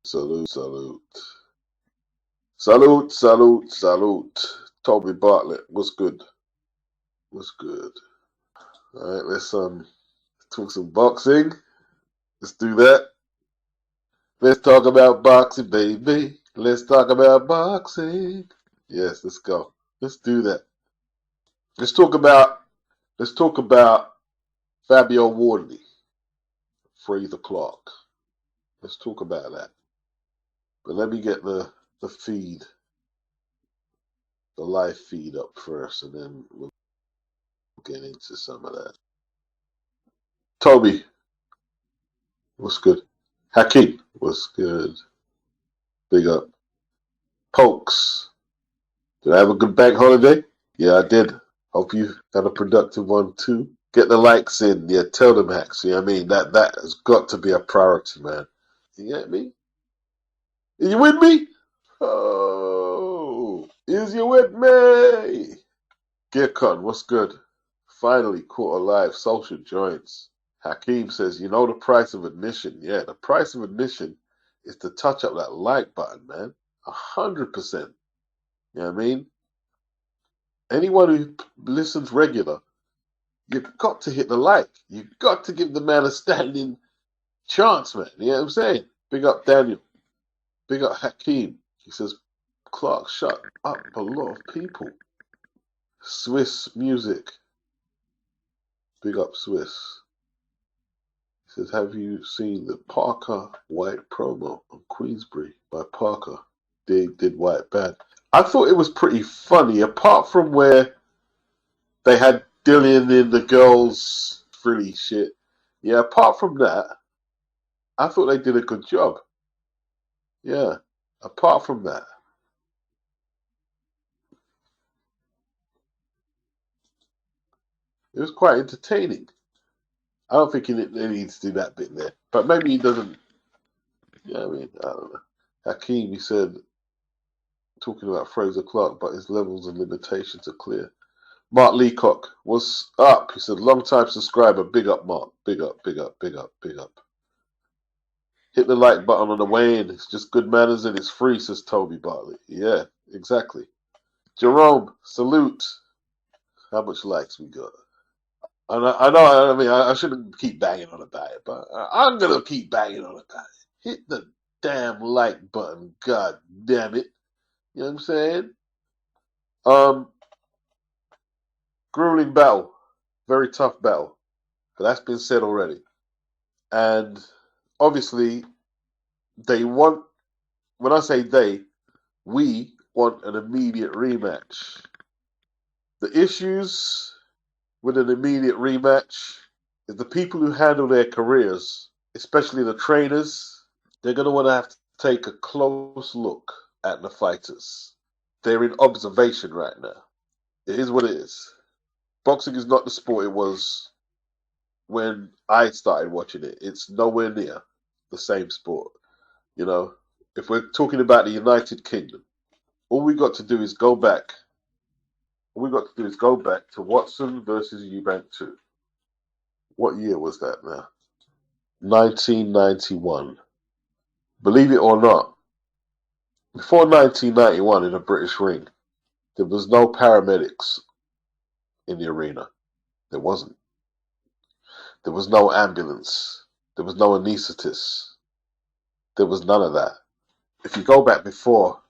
Salute, salute. Salute, salute, salute. Toby Bartlett, what's good? What's good? All right, let's talk some boxing. Let's do that. Let's talk about boxing, baby. Let's talk about boxing. Yes, let's go. Let's do that. Let's talk about Fabio Wardley, Fraser Clarke. Let's talk about that. But let me get the feed, the live feed up first, and then we'll get into some of that. Toby, what's good? Hakeem, what's good? Big up. Pokes, did I have a good bank holiday? Yeah, I did. Hope you had a productive one too. Get the likes in. Yeah, tell them hacks. You know what I mean? That has got to be a priority, man. You get me? Are you with me? Oh, is you with me? Gearcon, what's good? Finally caught alive. Social joints. Hakeem says, you know the price of admission. Yeah, the price of admission is to touch up that like button, man. 100%. You know what I mean? Anyone who listens regular, you've got to hit the like. You've got to give the man a standing chance, man. You know what I'm saying? Big up Daniel. Big up Hakeem. He says, Clarke, shut up a lot of people. Swiss music. Big up Swiss. He says, have you seen the Parker White promo on Queensbury by Parker? They did White bad. I thought it was pretty funny, apart from where they had Dillian in the girls' frilly shit. Yeah, apart from that, I thought they did a good job. Yeah, apart from that. It was quite entertaining. I don't think he needs to do that bit there. But maybe he doesn't. Yeah, I mean, I don't know. Hakeem, he said, talking about Fraser Clarke, but his levels and limitations are clear. Mark Leacock, what's up? He said, long time subscriber. Big up, Mark. Big up, big up, big up, big up. Hit the like button on the way in. It's just good manners and it's free, says Toby Bartley. Yeah, exactly. Jerome, salute. How much likes we got? I know, I mean, I shouldn't keep banging on about it, but I'm going to keep banging on about it. Hit the damn like button. God damn it. You know what I'm saying? Grueling battle. Very tough battle. But that's been said already. And obviously, they want, when I say they, we want an immediate rematch. The issues with an immediate rematch is the people who handle their careers, especially the trainers, they're going to want to have to take a close look at the fighters. They're in observation right now. It is what it is. Boxing is not the sport it was when I started watching it. It's nowhere near the same sport. You know, if we're talking about the United Kingdom, all we got to do is go back. All we got to do is go back to Watson versus Eubank 2. What year was that now? 1991. Believe it or not, before 1991 in a British ring, there was no paramedics in the arena. There wasn't. There was no ambulance. There was no anaesthetist. There was none of that. If you go back before,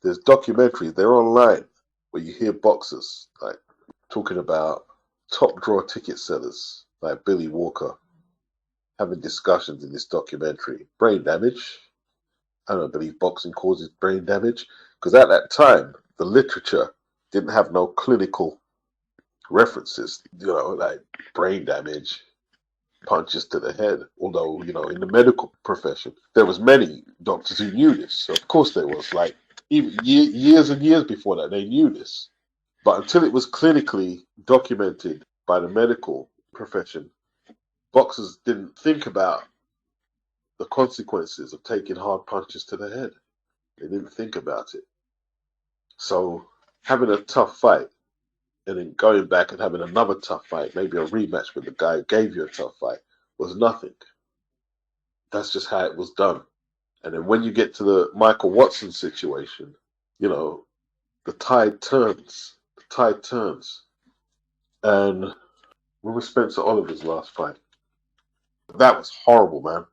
there's documentaries, they're online, where you hear boxers like talking about top draw ticket sellers like Billy Walker having discussions in this documentary. Brain damage. I don't believe boxing causes brain damage because at that time the literature didn't have no clinical references, like brain damage, punches to the head. Although, in the medical profession, there was many doctors who knew this. So of course there was, like, even years and years before that, they knew this. But until it was clinically documented by the medical profession, boxers didn't think about the consequences of taking hard punches to the head. They didn't think about it. So having a tough fight and then going back and having another tough fight, maybe a rematch with the guy who gave you a tough fight, was nothing. That's just how it was done. And then when you get to the Michael Watson situation, you know, the tide turns. The tide turns. And when was Spencer Oliver's last fight? That was horrible, man.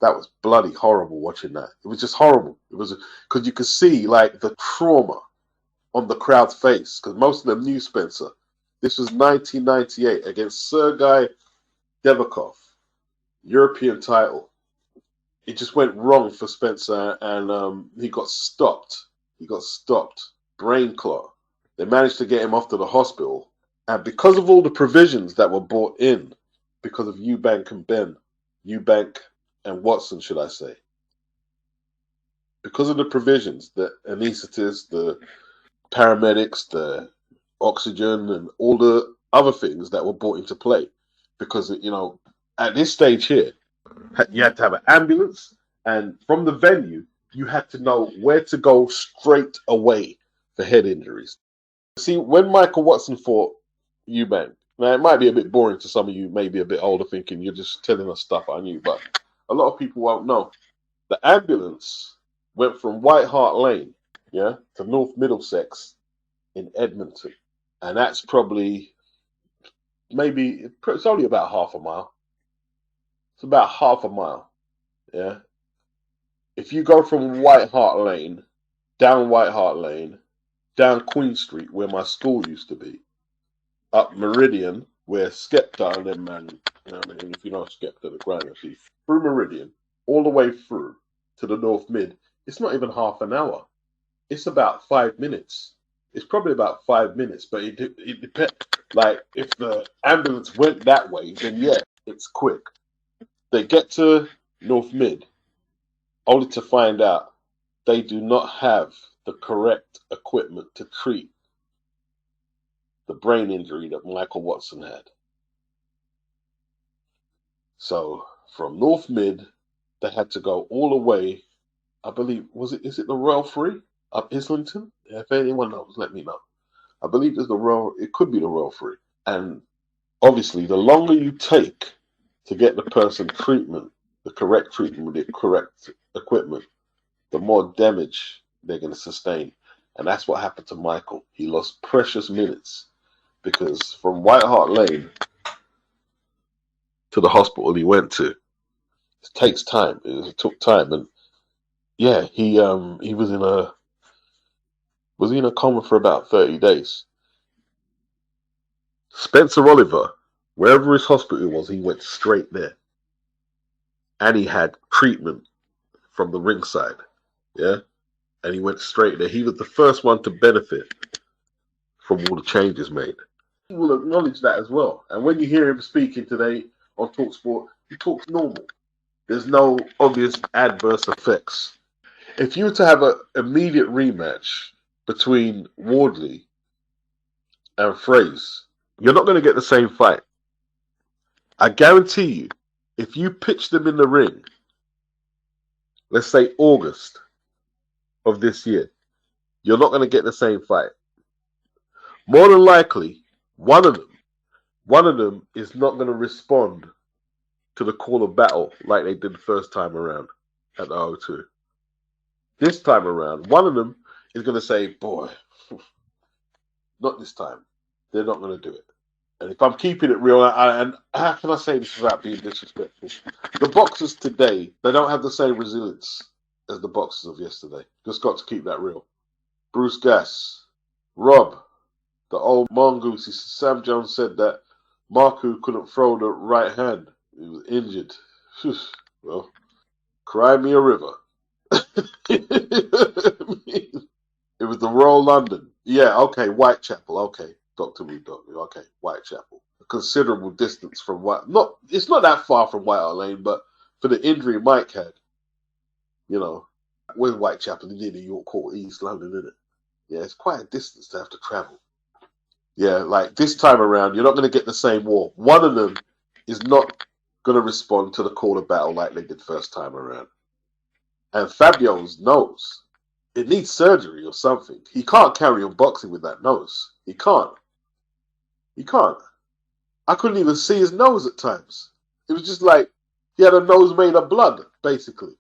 That was bloody horrible watching that. It was just horrible. It was because you could see like the trauma on the crowd's face because most of them knew Spencer. This was 1998 against Sergei Debakov, European title. It just went wrong for Spencer, and he got stopped. He got stopped. Brain clot. They managed to get him off to the hospital, and because of all the provisions that were brought in, because of Eubank and Watson, should I say, because of the provisions, the anesthetists, the paramedics, the oxygen, and all the other things that were brought into play, because you know, at this stage here, you had to have an ambulance, and from the venue, you had to know where to go straight away for head injuries. See, when Michael Watson fought Eubank, now it might be a bit boring to some of you, maybe a bit older, thinking you're just telling us stuff I knew, but a lot of people won't know. The ambulance went from White Hart Lane, to North Middlesex in Edmonton, and that's probably it's only about half a mile. It's about half a mile, yeah. If you go from White Hart Lane, down White Hart Lane, down Queen Street, where my school used to be, up Meridian, where Skepta and them man, you know what I mean? If you know Skepta, the grind, actually, through Meridian, all the way through to the North Mid, it's not even half an hour. It's about 5 minutes. It's probably about 5 minutes, but it depends. Like, if the ambulance went that way, then yeah, it's quick. They get to North Mid, only to find out they do not have the correct equipment to treat the brain injury that Michael Watson had. So from North Mid, they had to go all the way, I believe, is it the Royal Free up Islington? If anyone knows, let me know. I believe it could be the Royal Free. And obviously, the longer you take to get the person treatment, the correct treatment with the correct equipment, the more damage they're going to sustain. And that's what happened to Michael. He lost precious minutes because from White Hart Lane to the hospital he went to, it takes time. It took time. And yeah, he was in a coma for about 30 days. Spencer Oliver, wherever his hospital was, he went straight there. And he had treatment from the ringside. Yeah? And he went straight there. He was the first one to benefit from all the changes made. He will acknowledge that as well. And when you hear him speaking today on TalkSport, he talks normal. There's no obvious adverse effects. If you were to have an immediate rematch between Wardley and Fraze, you're not going to get the same fight. I guarantee you, if you pitch them in the ring, let's say August of this year, you're not going to get the same fight. More than likely, one of them is not going to respond to the call of battle like they did the first time around at the O2. This time around, one of them is going to say, boy, not this time. They're not going to do it. And if I'm keeping it real, and how can I say this without being disrespectful? The boxers today, they don't have the same resilience as the boxers of yesterday. Just got to keep that real. Bruce Gass, Rob, the old mongoose. Sam Jones said that Marku couldn't throw the right hand. He was injured. Well, cry me a river. It was the Royal London. Yeah, okay, Whitechapel. Okay, Dr. Wood. Okay, Whitechapel. A considerable distance from it's not that far from White Hart Lane, but for the injury Mike had, with Whitechapel, near New York Court, East London, isn't it? Yeah, it's quite a distance to have to travel. Yeah, like this time around, you're not going to get the same war. One of them is not going to respond to the call of battle like they did first time around. And Fabio's nose, it needs surgery or something. He can't carry on boxing with that nose. He can't. I couldn't even see his nose at times. It was just like he had a nose made of blood, basically.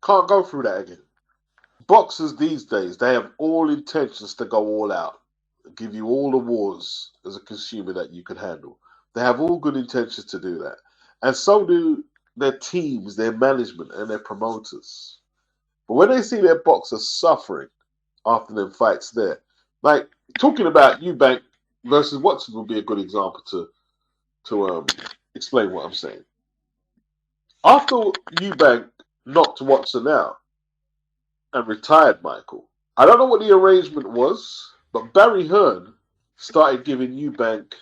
Can't go through that again. Boxers these days, they have all intentions to go all out, give you all the wars as a consumer that you can handle. They have all good intentions to do that. And so do their teams, their management, and their promoters. But when they see their boxers suffering after them fights there, like talking about Eubank versus Watson would be a good example to explain what I'm saying. After Eubank knocked Watson out and retired Michael, I don't know what the arrangement was, but Barry Hearn started giving Eubank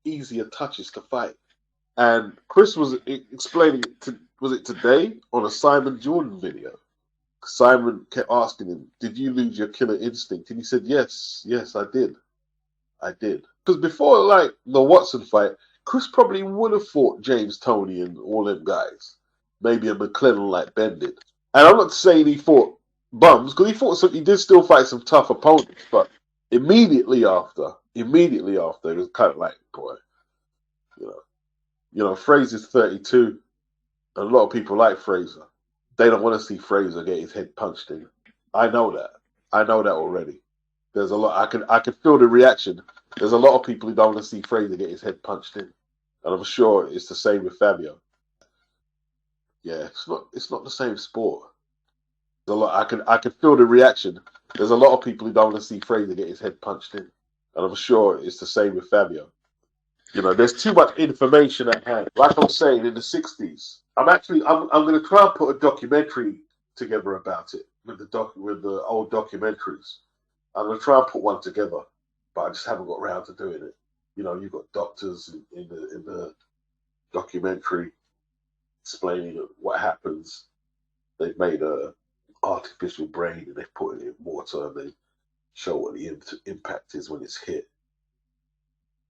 easier touches to fight. And Chris was explaining it was it today on a Simon Jordan video? Simon kept asking him, "Did you lose your killer instinct?" And he said, "Yes, I did. I did." Because before, like the Watson fight, Chris probably would have fought James Toney and all them guys. Maybe a McLennan like Ben did. And I'm not saying he fought bums, because he did still fight some tough opponents. But immediately after, it was kind of like, boy, Fraser's 32. And a lot of people like Fraser. They don't want to see Fraser get his head punched in. I know that. I know that already. There's a lot. I can feel the reaction. There's a lot of people who don't want to see Fraser get his head punched in, and I'm sure it's the same with Fabio. Yeah, it's not the same sport. There's a lot. I can feel the reaction. There's a lot of people who don't want to see Fraser get his head punched in, and I'm sure it's the same with Fabio. There's too much information at hand. Like I was saying, in the '60s, I'm going to try and put a documentary together about it with the old documentaries. I'm going to try and put one together, but I just haven't got around to doing it. You've got doctors in the documentary explaining what happens. They've made a artificial brain and they've put it in water and they show what the impact is when it's hit.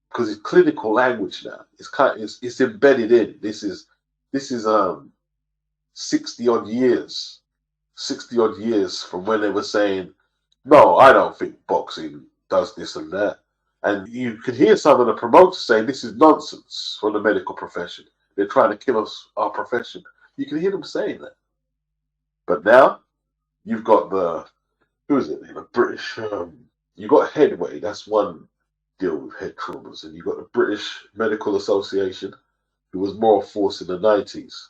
Because it's clinical language now. It's embedded in. This is 60 odd years from when they were saying, no, I don't think boxing does this and that. And you could hear some of the promoters saying this is nonsense from the medical profession. They're trying to kill us, our profession. You can hear them saying that. But now you've got the British. You got Headway. That's one deal with head traumas, and you got the British Medical Association, who was more force in the 90s.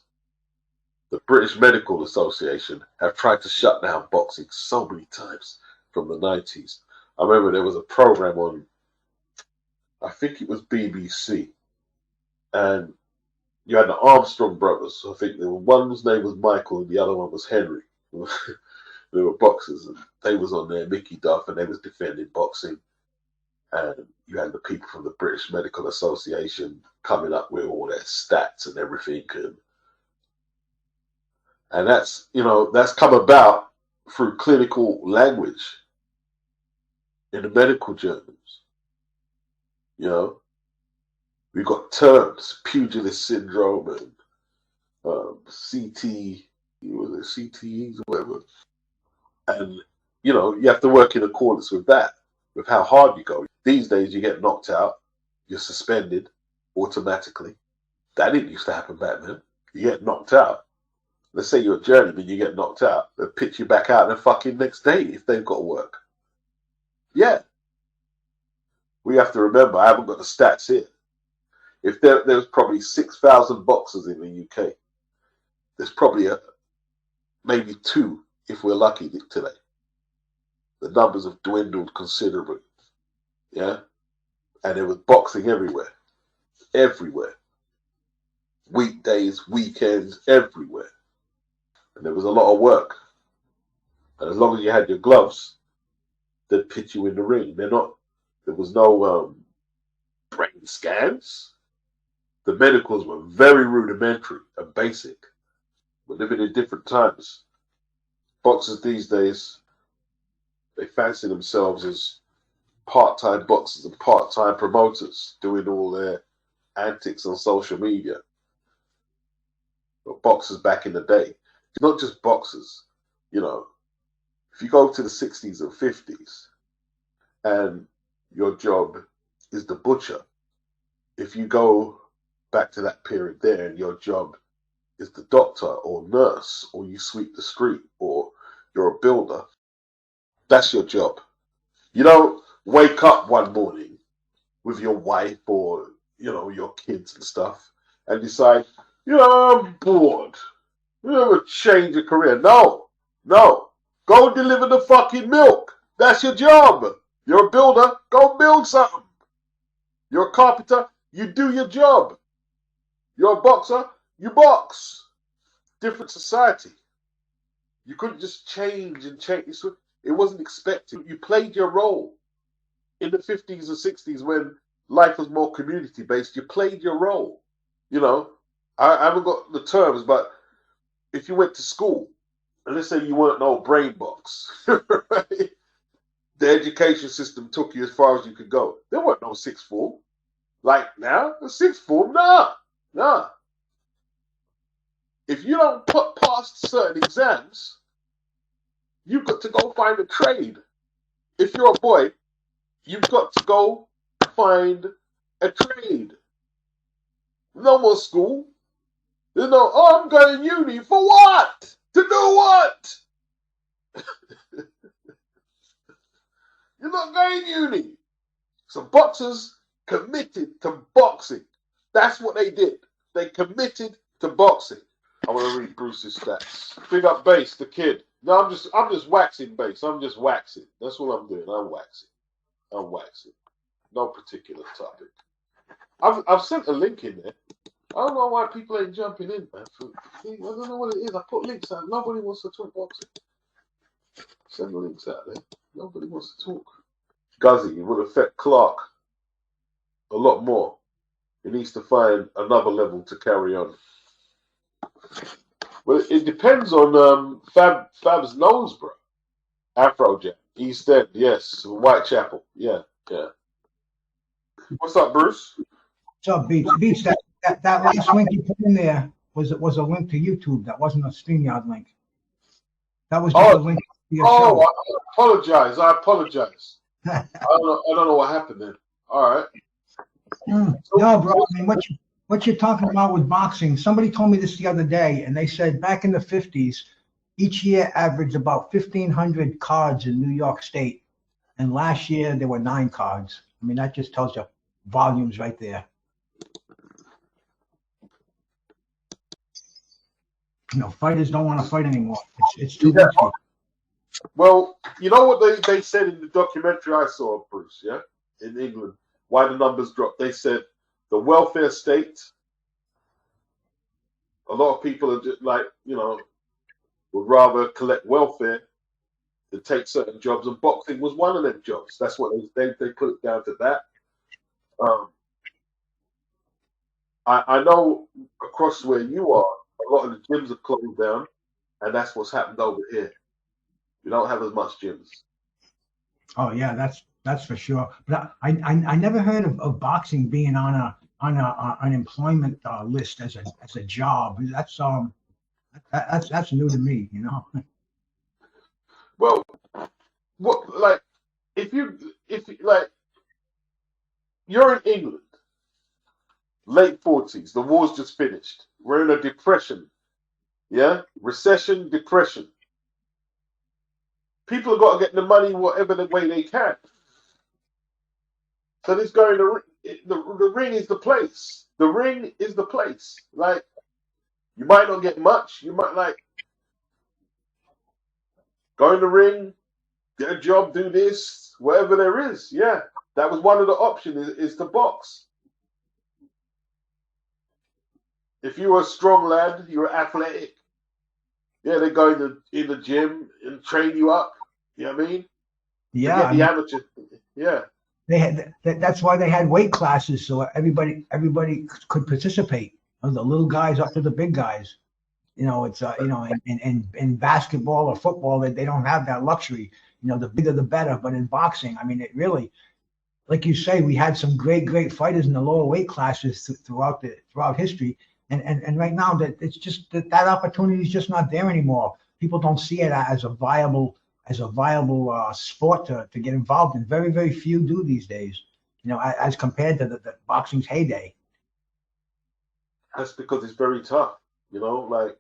The British Medical Association have tried to shut down boxing so many times from the 90s. I remember there was a program on, I think it was BBC, and you had the Armstrong brothers. I think one's name was Michael and the other one was Henry. They were boxers, and they was on there, Mickey Duff, and they was defending boxing. And you had the people from the British Medical Association coming up with all their stats and everything. And that's come about through clinical language in the medical journals. We've got terms, pugilist syndrome and CTEs or whatever. And, you have to work in accordance with that, with how hard you go. These days, you get knocked out, you're suspended automatically. That didn't used to happen back then. You get knocked out. Let's say you're a journeyman, you get knocked out. They'll pitch you back out the fucking next day if they've got to work. Yeah. We have to remember, I haven't got the stats here. If there's probably 6,000 boxers in the UK, there's probably maybe 2 if we're lucky today. The numbers have dwindled considerably. Yeah? And there was boxing everywhere. Everywhere. Weekdays, weekends, everywhere. And there was a lot of work. And as long as you had your gloves, they'd pit you in the ring. There was no brain scans. The medicals were very rudimentary and basic. We're living in different times. Boxers these days, they fancy themselves as part-time boxers and part-time promoters doing all their antics on social media. But boxers back in the day, not just boxers, if you go to the 60s and 50s and your job is the butcher, if you go back to that period there and your job is the doctor or nurse, or you sweep the street, or you're a builder. That's your job. You don't wake up one morning with your wife or, your kids and stuff and decide, I'm bored. Change your career. No. Go deliver the fucking milk. That's your job. You're a builder. Go build something. You're a carpenter. You do your job. You're a boxer. You box. Different society. You couldn't just change and change. It wasn't expected. You played your role. In the 50s and 60s, when life was more community-based, you played your role. I haven't got the terms, but if you went to school, and let's say you weren't no brain box, right? The education system took you as far as you could go. There weren't no sixth form. Like now, the sixth form, nah. If you don't put past certain exams, you've got to go find a trade. If you're a boy, you've got to go find a trade. No more school. There's no, I'm going to uni for what? To do what? You're not going to uni. So boxers committed to boxing. That's what they did. They committed to boxing. I want to read Bruce's stats. Big up Bass, the kid. No, I'm just waxing Bass. I'm just waxing. That's what I'm doing. I'm waxing. No particular topic. I've sent a link in there. I don't know why people ain't jumping in, man. I don't know what it is. I put links out. Nobody wants to talk boxing. Send the links out there. Nobody wants to talk. Guzzy, it would affect Clarke a lot more. He needs to find another level to carry on. Well, it depends on Fab's nose, bro. Afrojack, East End, yes. Whitechapel, yeah. What's up, Bruce? What's up, Beach? That last link you put in there was a link to YouTube. That wasn't a StreamYard link. That was just a link to your show. I apologize. I don't know what happened then. All right. No, bro. I mean, what you're talking about with boxing? Somebody told me this the other day, and they said back in the 50s, each year averaged about 1,500 cards in New York State, and last year there were 9 cards. I mean, that just tells you volumes right there. Fighters don't want to fight anymore. It's too risky. Well, you know what they said in the documentary I saw, Bruce, yeah? In England, why the numbers dropped. They said the welfare state, a lot of people are just like, would rather collect welfare than take certain jobs, and boxing was one of them jobs. That's what they put it down to that. I know across where you are, a lot of the gyms have closed down, and that's what's happened over here. You don't have as much gyms. Oh yeah, that's for sure. But I never heard of boxing being on a unemployment list as a job. That's new to me. Well, what if you're in England, late 40s, the war's just finished. We're in a depression. Yeah? Recession, depression. People have got to get the money whatever the way they can. So this going to the ring is the place. The ring is the place. Like, you might not get much. You might go in the ring, get a job, do this, whatever there is. Yeah, that was one of the options is to box. If you were a strong lad, you were athletic. Yeah, they go in the gym and train you up. You know what I mean? Yeah. The amateur. Yeah. They had that's why they had weight classes so everybody could participate. The little guys up to the big guys. It's in basketball or football they don't have that luxury. The bigger the better. But in boxing, I mean, it really, like you say, we had some great fighters in the lower weight classes throughout history. And right now that it's just that opportunity is just not there anymore. People don't see it as a viable sport to get involved in. Very, very few do these days, as compared to the boxing's heyday. That's because it's very tough. You know, like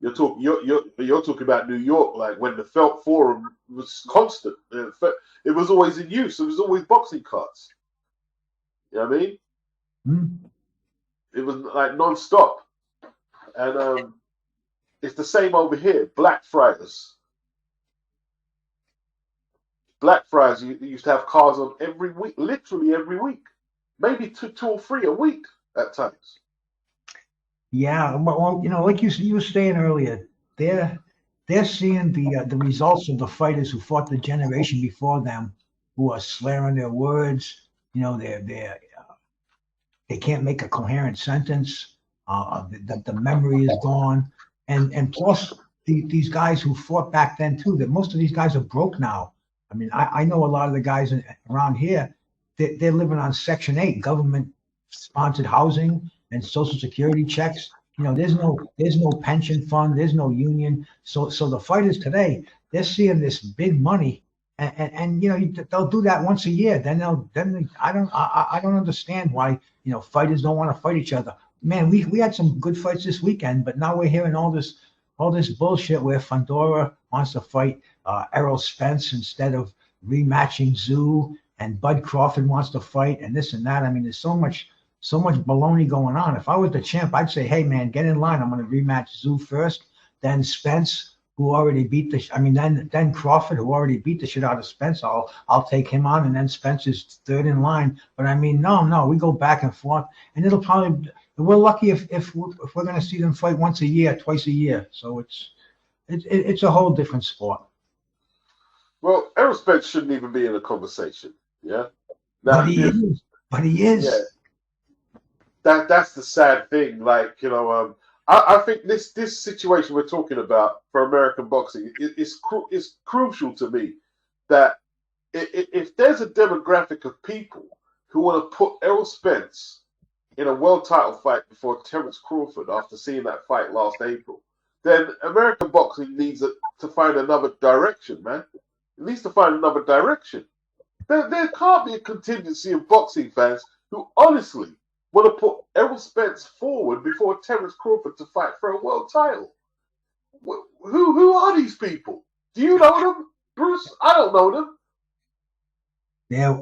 you're talking about New York, like when the Felt Forum was constant. It was always in use. It was always boxing cards. You know what I mean? Hmm. It was like non-stop. And it's the same over here. Blackfriars. Blackfriars, you used to have cars on every week, literally every week. Maybe two or three a week at times. Yeah, well, like you were saying earlier, they're they're seeing the results of the fighters who fought the generation before them, who are slurring their words. They can't make a coherent sentence. The memory is gone, and plus these guys who fought back then too. That most of these guys are broke now. I mean, I know a lot of the guys around here. They're living on Section 8 government sponsored housing and Social Security checks. There's no pension fund. There's no union. So the fighters today, they're seeing this big money, and they'll do that once a year. I don't understand why fighters don't want to fight each other. Man, we had some good fights this weekend, but now we're hearing all this bullshit where Fundora wants to fight Errol Spence instead of rematching Tszyu, and Bud Crawford wants to fight, and this and that. I mean, there's so much baloney going on. If I was the champ, I'd say, hey man, get in line. I'm going to rematch Tszyu first, then Spence, who already beat then Crawford, who already beat the shit out of Spence. I'll take him on, and then Spence is third in line. But I mean, no, we go back and forth, and we're lucky if we're going to see them fight once a year, twice a year. So it's a whole different sport. Well, Errol Spence shouldn't even be in a conversation. Yeah. Now, but he is. Yeah. That's the sad thing. Like, I think this situation we're talking about for American boxing is crucial to me. That if there's a demographic of people who want to put Errol Spence in a world title fight before Terence Crawford after seeing that fight last April, then American boxing needs to find another direction, man. It needs to find another direction. There can't be a contingency of boxing fans who honestly want to put Errol Spence forward before Terence Crawford to fight for a world title. Who are these people? Do you know them, Bruce? I don't know them.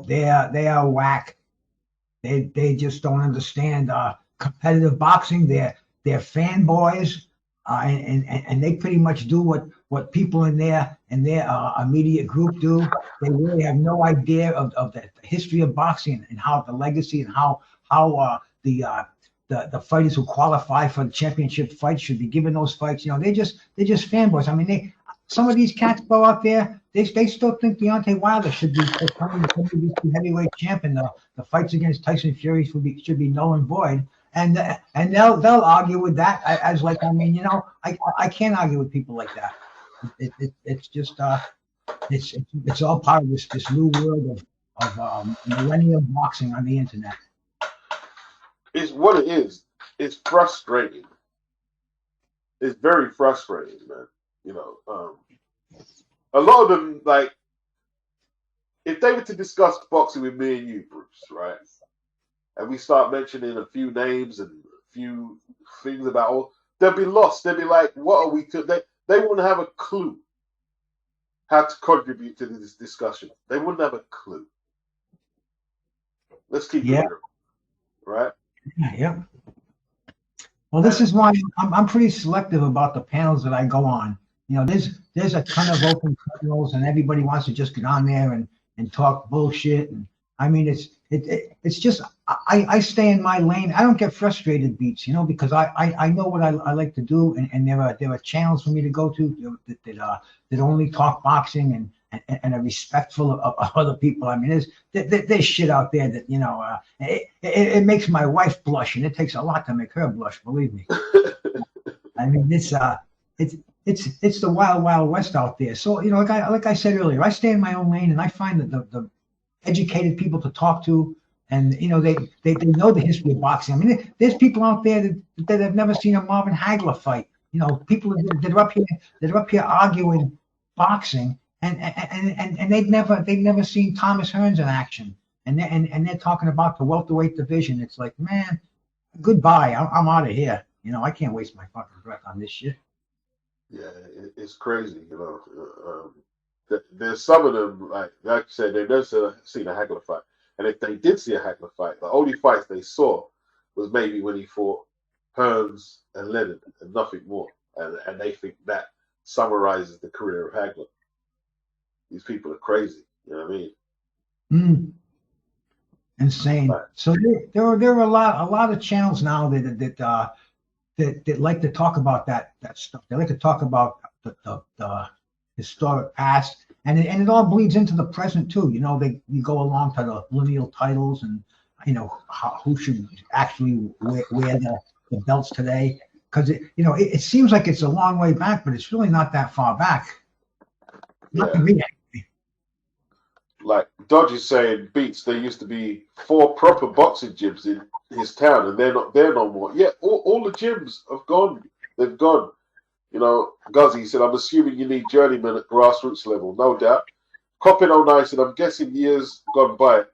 They are whack. They just don't understand competitive boxing. They're fanboys, and they pretty much do what people in their immediate group do. They really have no idea of the history of boxing and how the legacy and how the fighters who qualify for the championship fights should be given those fights. They're just fanboys. I mean, some of these cats go out there. They still think Deontay Wilder should be the heavyweight champion. The fights against Tyson Fury should be null and void. And they'll argue with that as like, I mean, I can't argue with people like that. It's just it's all part of this new world of millennial boxing on the internet. It's what it is. It's frustrating. It's very frustrating, man. A lot of them, like, if they were to discuss boxing with me and you, Bruce, right, and we start mentioning a few names and a few things about, they'll be lost. They'll be like, what are we to? They wouldn't have a clue how to contribute to this discussion. They wouldn't have a clue. Let's keep it real, right? Yeah. Well, this is why I'm pretty selective about the panels that I go on. There's a ton of open panels, and everybody wants to just get on there and talk bullshit. And I mean, it's just I stay in my lane. I don't get frustrated, beats, because I know what I like to do, and there are channels for me to go to that only talk boxing and are respectful of other people. I mean, there's shit out there that it makes my wife blush, and it takes a lot to make her blush. Believe me. I mean, it's the wild, wild west out there. So like I said earlier, I stay in my own lane, and I find that the educated people to talk to, and they know the history of boxing. I mean, there's people out there that have never seen a Marvin Hagler fight. People that are up here arguing boxing. And they've never seen Thomas Hearns in action, and they're talking about the welterweight division. It's like, man, goodbye. I'm out of here. I can't waste my fucking breath on this shit. Yeah, it's crazy, there's some of them, like you said, they've never seen a Hagler fight. And if they did see a Hagler fight, the only fights they saw was maybe when he fought Hearns and Leonard and nothing more. And they think that summarizes the career of Hagler. These people are crazy, you know what I mean? Insane. Right. So there are a lot of channels now that like to talk about that stuff. They like to talk about the historic past, and it all bleeds into the present too. You go along to the lineal titles and who should actually wear the belts today, because it seems like it's a long way back, but it's really not that far back. Not to me. Like Dodgy's saying, Beats, there used to be 4 proper boxing gyms in his town, and they're not there no more. Yeah, all the gyms have gone. They've gone. Guzzy said, I'm assuming you need journeymen at grassroots level. No doubt. Coppin 09 said, I'm guessing years gone by,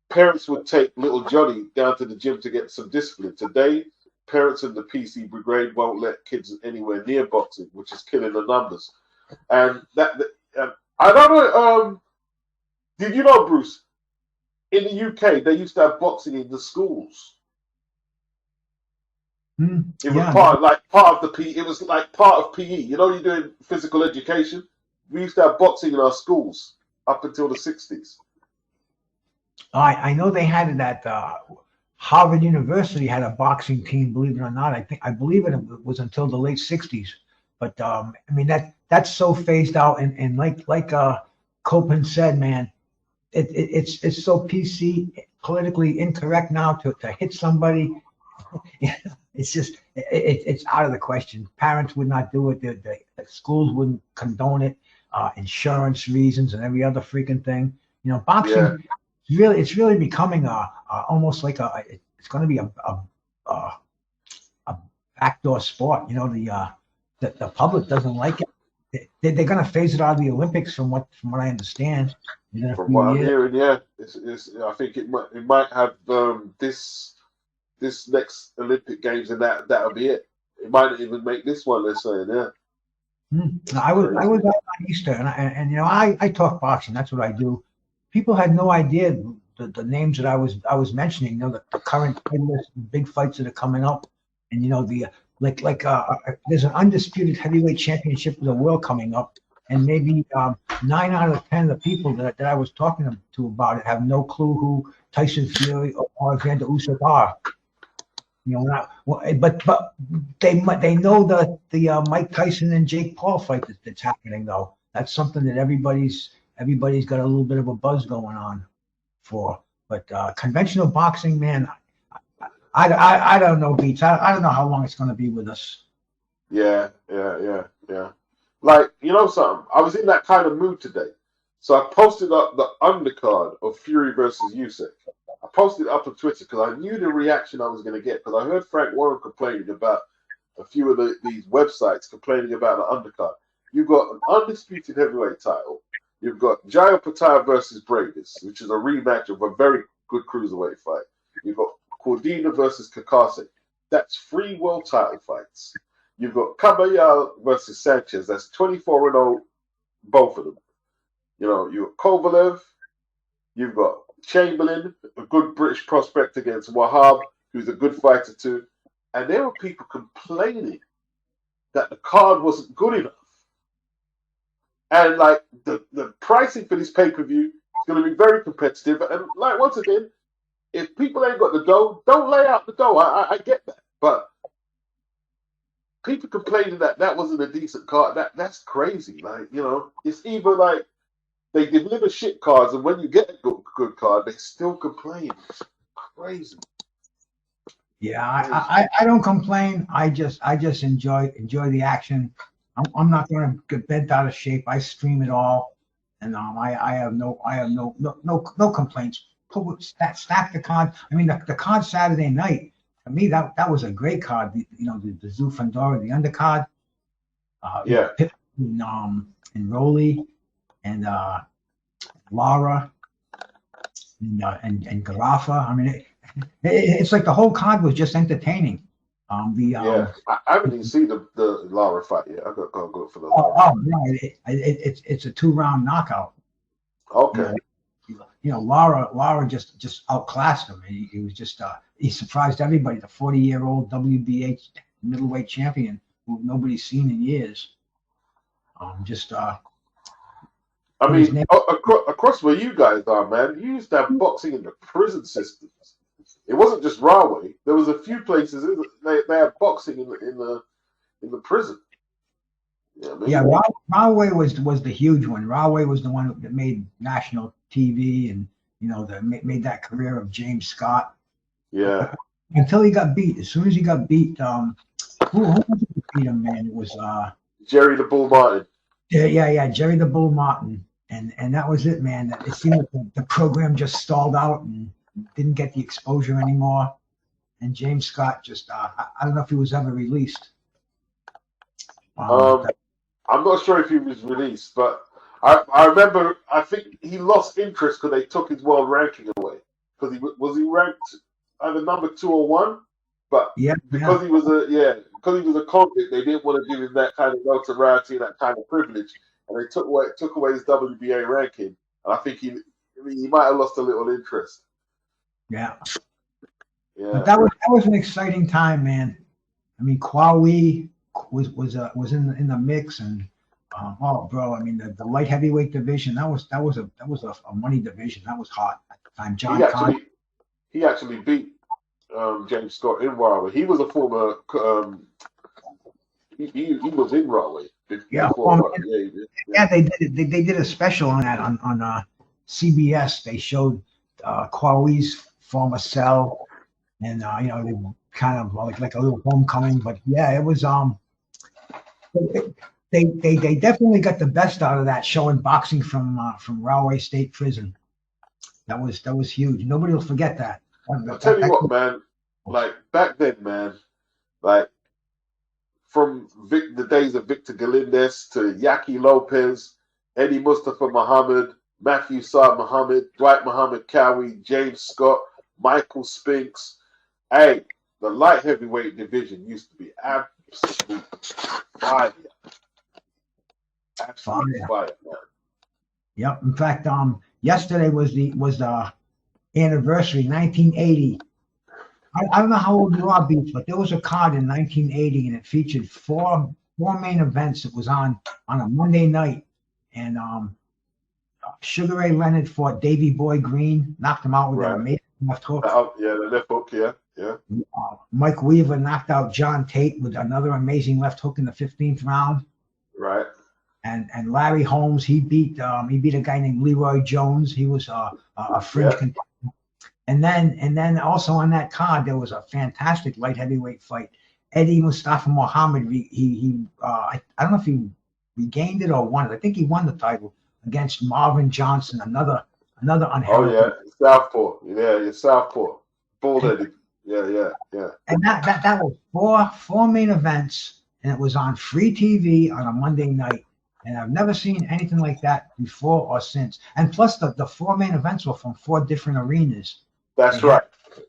parents would take little Johnny down to the gym to get some discipline. Today, parents in the PC brigade won't let kids anywhere near boxing, which is killing the numbers. And I don't know, did you know, Bruce, in the UK, they used to have boxing in the schools. It was part of the PE. It was like part of PE. You're doing physical education. We used to have boxing in our schools up until the 60s. I know they had it at Harvard University had a boxing team. Believe it or not, I believe it was until the late 60s. But that's so phased out, and like Copeland said, man, it's so PC, politically incorrect now to hit somebody. It's just it's out of the question. Parents would not do it. The schools wouldn't condone it. Insurance reasons and every other freaking thing. Boxing. Yeah. It's really becoming almost like it's going to be a backdoor sport. The public doesn't like it. They're going to phase it out of the Olympics, from what I understand. From what I'm hearing, yeah, I think it might have this next Olympic Games, and that'll be it. It might not even make this one. They're saying, yeah. I was out on Easter, and I talk boxing. That's what I do. People had no idea the names that I was mentioning. The current big fights that are coming up, and there's an undisputed heavyweight championship of the world coming up, and maybe 9 out of 10 of the people that I was talking to about it have no clue who Tyson Fury or Alexander Usyk are. But they know the Mike Tyson and Jake Paul fight that's happening, though. That's something that everybody's got a little bit of a buzz going on for. But conventional boxing, man, I don't know, Beats. I don't know how long it's going to be with us. Yeah. Like, something? I was in that kind of mood today. So I posted up the undercard of Fury versus Usyk. I posted it up on Twitter because I knew the reaction I was going to get, because I heard Frank Warren complaining about a few of these websites complaining about the undercard. You've got an undisputed heavyweight title. You've got Jairo Pataya versus Bravis, which is a rematch of a very good cruiserweight fight. You've got Cordina versus Kakase. That's 3 world title fights. You've got Caballal versus Sanchez. That's 24-0, both of them. You've got Kovalev. You've got Chamberlain, a good British prospect, against Wahab, who's a good fighter too. And there were people complaining that the card wasn't good enough. And like the pricing for this pay-per-view is going to be very competitive. And like, once again, if people ain't got the dough, don't lay out the dough. I get that. But people complaining that wasn't a decent card, that's crazy. Like, it's either like they deliver shit cards, and when you get a good card, they still complain. It's crazy. Yeah, I don't complain. I just enjoy the action. I'm not going to get bent out of shape. I stream it all, and I have no complaints. Stack the card. I mean, the card Saturday night, for me, that was a great card. The Tszyu Fundora, the undercard. And Rowley and Lara and Garafa. I mean, it's like the whole card was just entertaining. I haven't even seen the Lara fight yet. I got to go for the oh, Lara. no, it's a 2-round knockout. Okay. Lara just outclassed him. He was just he surprised everybody. The 40-year-old WBA middleweight champion who nobody's seen in years. I mean, across where you guys are, man, you used to have boxing in the prison systems. It wasn't just Rahway. There was a few places they had boxing in the prison. You know what I mean? Yeah, Rahway was the huge one. Rahway was the one that made national TV and that made that career of James Scott. Yeah. Until he got beat. As soon as he got beat, who was it that beat him, man? It was Jerry the Bull Martin. Yeah, Jerry the Bull Martin. And that was it, man. It seemed like the program just stalled out and didn't get the exposure anymore. And James Scott just, I don't know if he was ever released. I'm not sure if he was released, but I remember, I think he lost interest because they took his world ranking away. Because he ranked either number 2 or 1, but because he was a convict, they didn't want to give him that kind of notoriety, that kind of privilege, and they took away his WBA ranking. And I think he might have lost a little interest. Yeah. But that was an exciting time, man. I mean, Kwawi was in the mix, and bro, I mean the light heavyweight division that was a money division. That was hot at the time. He actually beat James Scott in Rahway. He was a former. He was in Rahway. They did a special on that on CBS. They showed Kwawi's former cell, and they kind of like a little homecoming. But yeah, it was they definitely got the best out of that, showing boxing from Rahway State Prison. That was huge. Nobody will forget that. I'll tell you what, man. Like back then, man. Like from the days of Victor Galindez to Yaki Lopez, Eddie Mustafa Muhammad, Matthew Saad Muhammad, Dwight Muhammad Cowie, James Scott, Michael Spinks. Hey, the light heavyweight division used to be absolute fire. Absolute fire, man. Yep. In fact, yesterday was the anniversary, 1980. I don't know how old you are, Beats, but there was a card in 1980, and it featured four main events. It was on a Monday night, and Sugar Ray Leonard fought Davey Boy Green, knocked him out with an amazing left hook. The left hook, yeah. Mike Weaver knocked out John Tate with another amazing left hook in the 15th round. Right. And Larry Holmes, he beat a guy named Leroy Jones. He was a fringe contender. And then also on that card there was a fantastic light heavyweight fight. Eddie Mustafa Muhammad, I don't know if he regained it or won it. I think he won the title against Marvin Johnson, another unheralded. Oh yeah, Southpaw. Yeah, Southpaw. Bull-headed. Yeah. And that was four main events, and it was on free TV on a Monday night. And I've never seen anything like that before or since. And plus, the 4 main events were from 4 different arenas. That's right.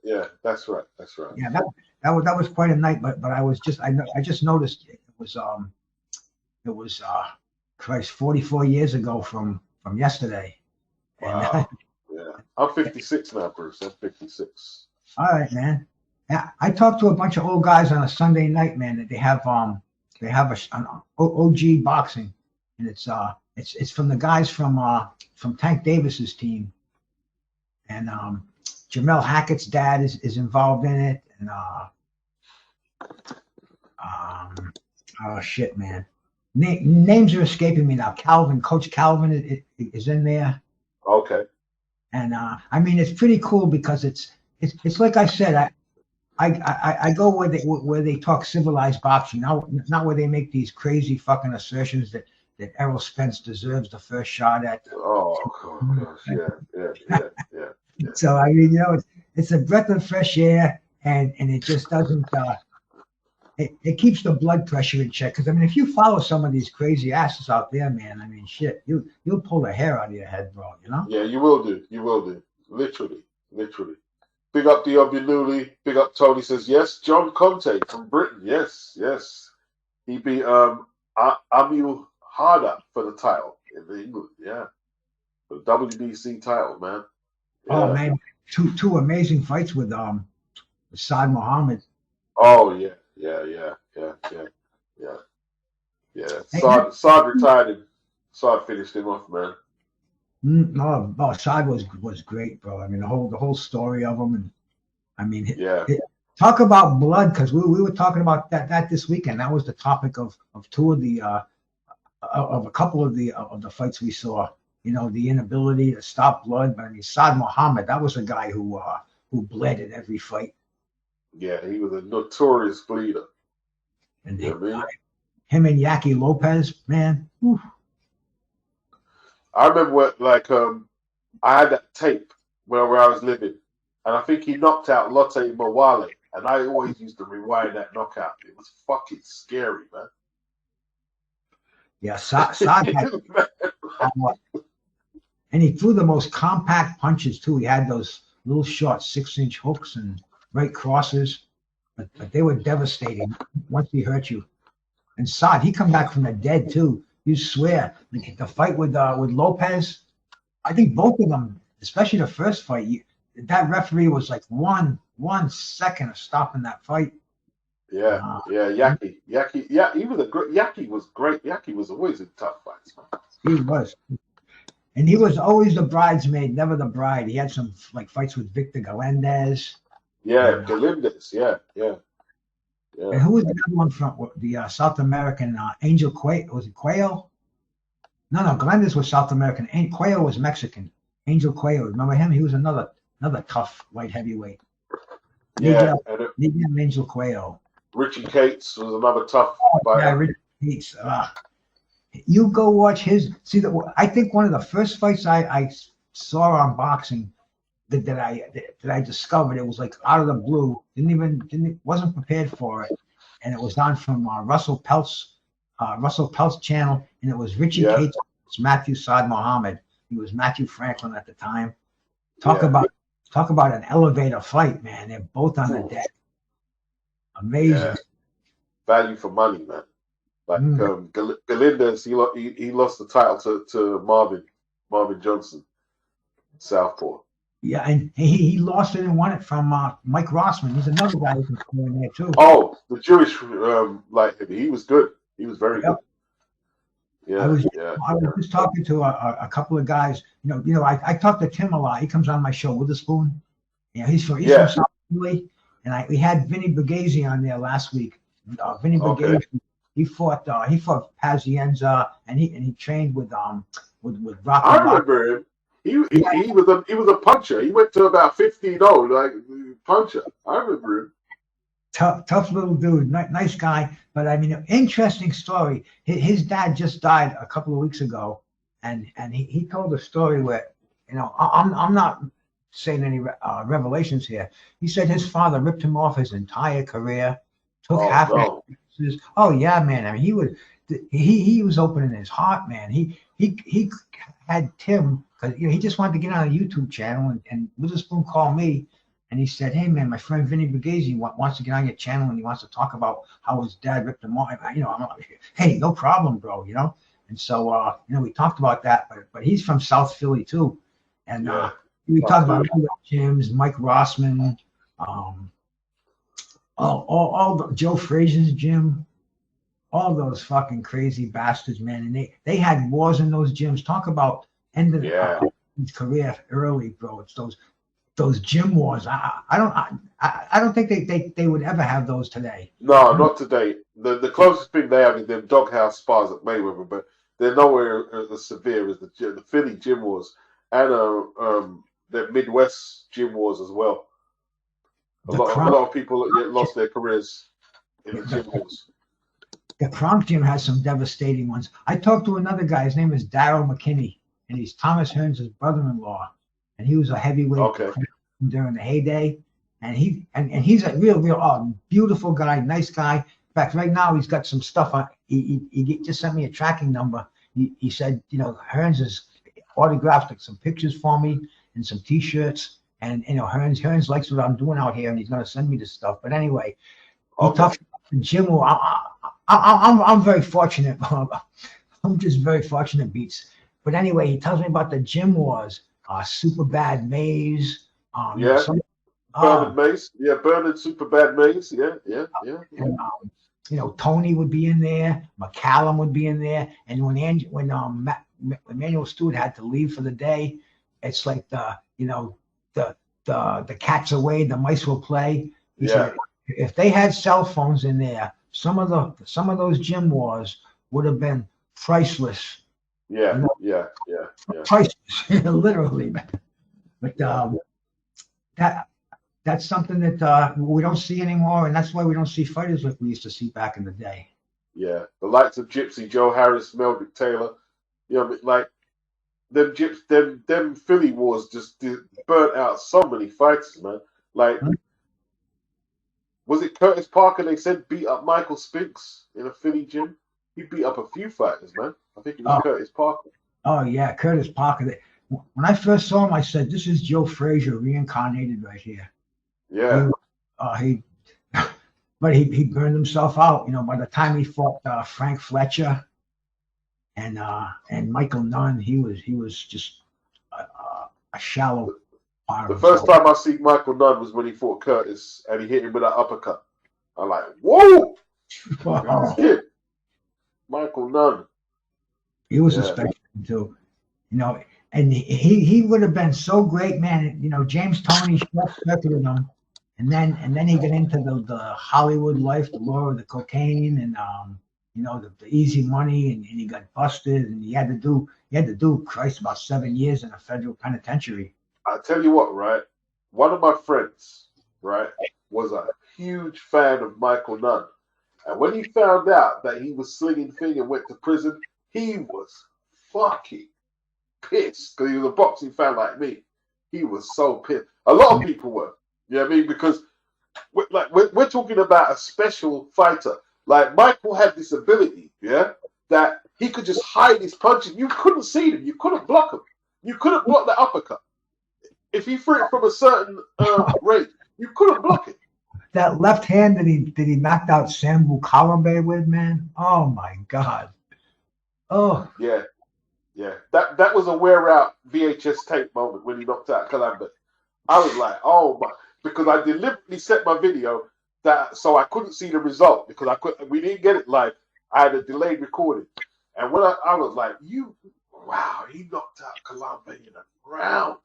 Yeah, that's right. Yeah, that was quite a night. But I just noticed it was 44 years ago from yesterday. Wow. Yeah, I'm 56 now, Bruce. I'm 56. All right, man. Yeah, I talked to a bunch of old guys on a Sunday night, man. That they have an OG boxing. And it's from the guys from Tank Davis's team, and Jamel Hackett's dad is involved in it, and oh shit, man, names are escaping me now. Coach Calvin is in there. Okay. And I mean, it's pretty cool because it's like I said, I go where they talk civilized boxing, not where they make these crazy fucking assertions that Errol Spence deserves the first shot at. Oh gosh, yeah. So I mean, it's a breath of fresh air, and it just doesn't. It keeps the blood pressure in check. Because I mean, if you follow some of these crazy asses out there, man, I mean, shit, you'll pull the hair out of your head, bro. Yeah, you will do. Literally. Big up Diobinuli. Big up Tony says yes. John Conte from Britain. Yes, yes. He beat Amil Harder for the title in England. Yeah, for the WBC title, man. Yeah. Oh man, two amazing fights with Saad Muhammad. Oh yeah. Saad retired and Saad finished him off, man. No, Saad was great, bro. I mean, the whole story of him, and I mean, talk about blood, because we were talking about that this weekend. That was the topic of two of the of a couple of the fights we saw. You know, the inability to stop blood. But I mean, Saad Muhammad, that was a guy who bled in every fight. Yeah, he was a notorious bleeder. And him and Yaki Lopez, man. Whew. I remember I had that tape where I was living, and I think he knocked out Lotte Mawale, and I always used to rewind that knockout. It was fucking scary, man. Yeah, Saad and he threw the most compact punches too. He had those little short 6-inch hooks and right crosses, but they were devastating once he hurt you. And Saad, he come back from the dead too. You swear, like the fight with Lopez, I think both of them, especially the first fight, that referee was like one second of stopping that fight. Yeah, Yaki, yeah, he was Yaki was great. Yaki was always in tough fights, man. He was, and he was always the bridesmaid, never the bride. He had some like fights with Victor Galindez. Yeah, Galindez, yeah. And who was the other one from the South American Angel Quayle? Was it Quayle? No, Galindez was South American. And Quayle was Mexican. Angel Quayle, remember him? He was another tough light heavyweight. Yeah, Angel Quayle. Richie Cates was another tough fighter. Yeah, Richie Cates. You go watch his. See, I think one of the first fights I saw on boxing that I discovered, it was like out of the blue. Wasn't prepared for it, and it was on from Russell Pelt's channel, and it was Richie Cates. It's Matthew Saad Muhammad. He was Matthew Franklin at the time. Talk about an elevator fight, man. They're both on the deck. Amazing. Yeah. Value for money, man. Like Galindez, he lost the title to Marvin Johnson, Southpaw. Yeah, and he lost it and won it from Mike Rossman. He's another guy who can score in there too. Oh, the Jewish he was good. He was very good. Yeah, I was just talking to a couple of guys. You know, I talk to Tim a lot. He comes on my show, Witherspoon. Yeah, he's from South Philly, and we had Vinny Borghese on there last week. Vinny Borghese, he fought Pazienza, and he trained with Rocky. I remember him. He was a puncher. He went to about 15-0, like puncher. I remember him. Tough little dude, nice guy. But I mean, interesting story. His dad just died a couple of weeks ago, and he told a story where, you know, I'm not saying any revelations here. He said his father ripped him off his entire career, took half of his. Oh yeah, man. I mean, he was opening his heart, man. He had Tim, because he just wanted to get on a YouTube channel, and Witherspoon called me. And he said, "Hey man, my friend Vinny Borghese wants to get on your channel, and he wants to talk about how his dad ripped him off." I'm like, "Hey, no problem, bro." And so we talked about that. But he's from South Philly too, and we talked about gyms, Mike Rossman, all the Joe Frazier's gym, all those fucking crazy bastards, man. And they had wars in those gyms. Talk about ending his career early, bro. It's those gym wars. I don't think they would ever have those today. No, not today. The closest thing they have is them doghouse spars at Mayweather, but they're nowhere as severe as the Philly gym wars and the Midwest gym wars as well. A lot of people lost their careers in the gym wars. The Kronk gym has some devastating ones. I talked to another guy. His name is Darryl McKinney, and he's Thomas Hearns' brother-in-law. And he was a heavyweight during the heyday, and he's a real beautiful guy, nice guy. In fact, right now he's got some stuff on. He just sent me a tracking number. He said, Hearns has autographed some pictures for me and some T-shirts, And Hearns likes what I'm doing out here, and he's gonna send me this stuff. But anyway, he Okay. talks about the gym war. I'm very fortunate. I'm just very fortunate, Beats. But anyway, he tells me about the gym wars. Super bad Maze. Yeah. Bernard Mace. Yeah, Bernard Super Bad Mace. Yeah. And, Tony would be in there. McCallum would be in there. And when Manuel Stewart had to leave for the day, it's like the cat's away, the mice will play. He said, if they had cell phones in there, some of those gym wars would have been priceless. Yeah. Priceless, literally, man. But that's something that we don't see anymore, and that's why we don't see fighters like we used to see back in the day. Yeah, the likes of Gypsy, Joe Harris, Melvick Taylor, like them Philly wars just burnt out so many fighters, man. Like, was it Curtis Parker? They said beat up Michael Spinks in a Philly gym. He beat up a few fighters, man. I think it was Curtis Parker. Oh yeah, Curtis Parker. When I first saw him, I said, "This is Joe Frazier reincarnated right here." Yeah. But he burned himself out. By the time he fought Frank Fletcher and Michael Nunn, he was just a shallow part. The first time I see Michael Nunn was when he fought Curtis and he hit him with that uppercut. I'm like, whoa! Michael Nunn. He was a special too. And he would have been so great, man. James Toney short-circuited him. And then he got into the Hollywood life, the lure of the cocaine, and the easy money, and he got busted, and he had to do about 7 years in a federal penitentiary. I tell you what, right? One of my friends, right, was a huge fan of Michael Nunn, and when he found out that he was slinging thing and went to prison, he was fucking pissed because he was a boxing fan like me. He was so pissed. A lot of people were. You know what I mean? Because we're talking about a special fighter. Like, Michael had this ability, that he could just hide his punches. You couldn't see them. You couldn't block him. You couldn't block the uppercut. If he threw it from a certain rate, you couldn't block it. That left hand that he knocked out Sambu Kalambe with, man. Oh my God. Oh. Yeah. That was a wear out VHS tape moment when he knocked out Kalambe. I was like, oh my. Because I deliberately set my video so I couldn't see the result because we didn't get it live. I had a delayed recording, and when I was like, wow, he knocked out Kalambe in a round.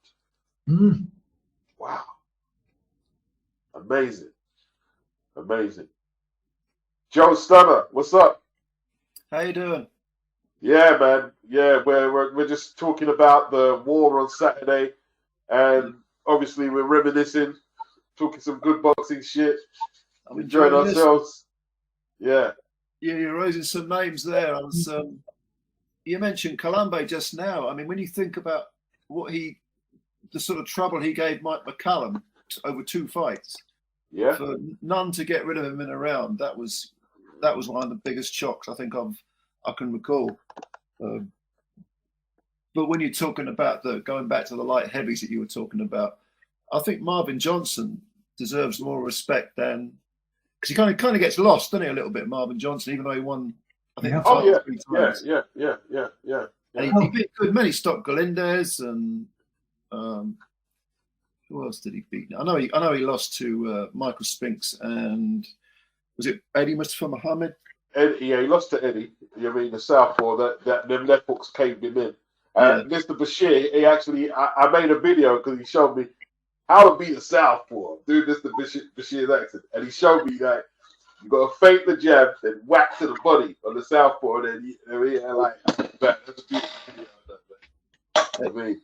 Wow, amazing. Joe Stunner, what's up? How you doing? Yeah, man. Yeah, we're just talking about the war on Saturday, and obviously we're reminiscing. Talking some good boxing shit. I'm enjoying ourselves. Yeah. Yeah, you're raising some names there. You mentioned Kalambe just now. I mean, when you think about the sort of trouble he gave Mike McCallum over 2 fights. Yeah. For Nunn to get rid of him in a round, that was one of the biggest shocks I think I can recall. But when you're talking about going back to the light heavies that you were talking about, I think Marvin Johnson deserves more respect than because he kind of gets lost, doesn't he, a little bit, Marvin Johnson, even though he won. I think. Yeah. 3 times. Yeah. He beat good many. Stopped Galindez and who else did he beat? I know he lost to Michael Spinks and was it Eddie Mustafa Muhammad? He lost to Eddie. You mean the southpaw that them left hooks caved him in. Mr. Bashir, he actually, I made a video because he showed me how to beat a southpaw. Do Mr. Bashir's accent. And he showed me that you got to fake the jab, then whack to the body on the southpaw, and then that's a beautiful video.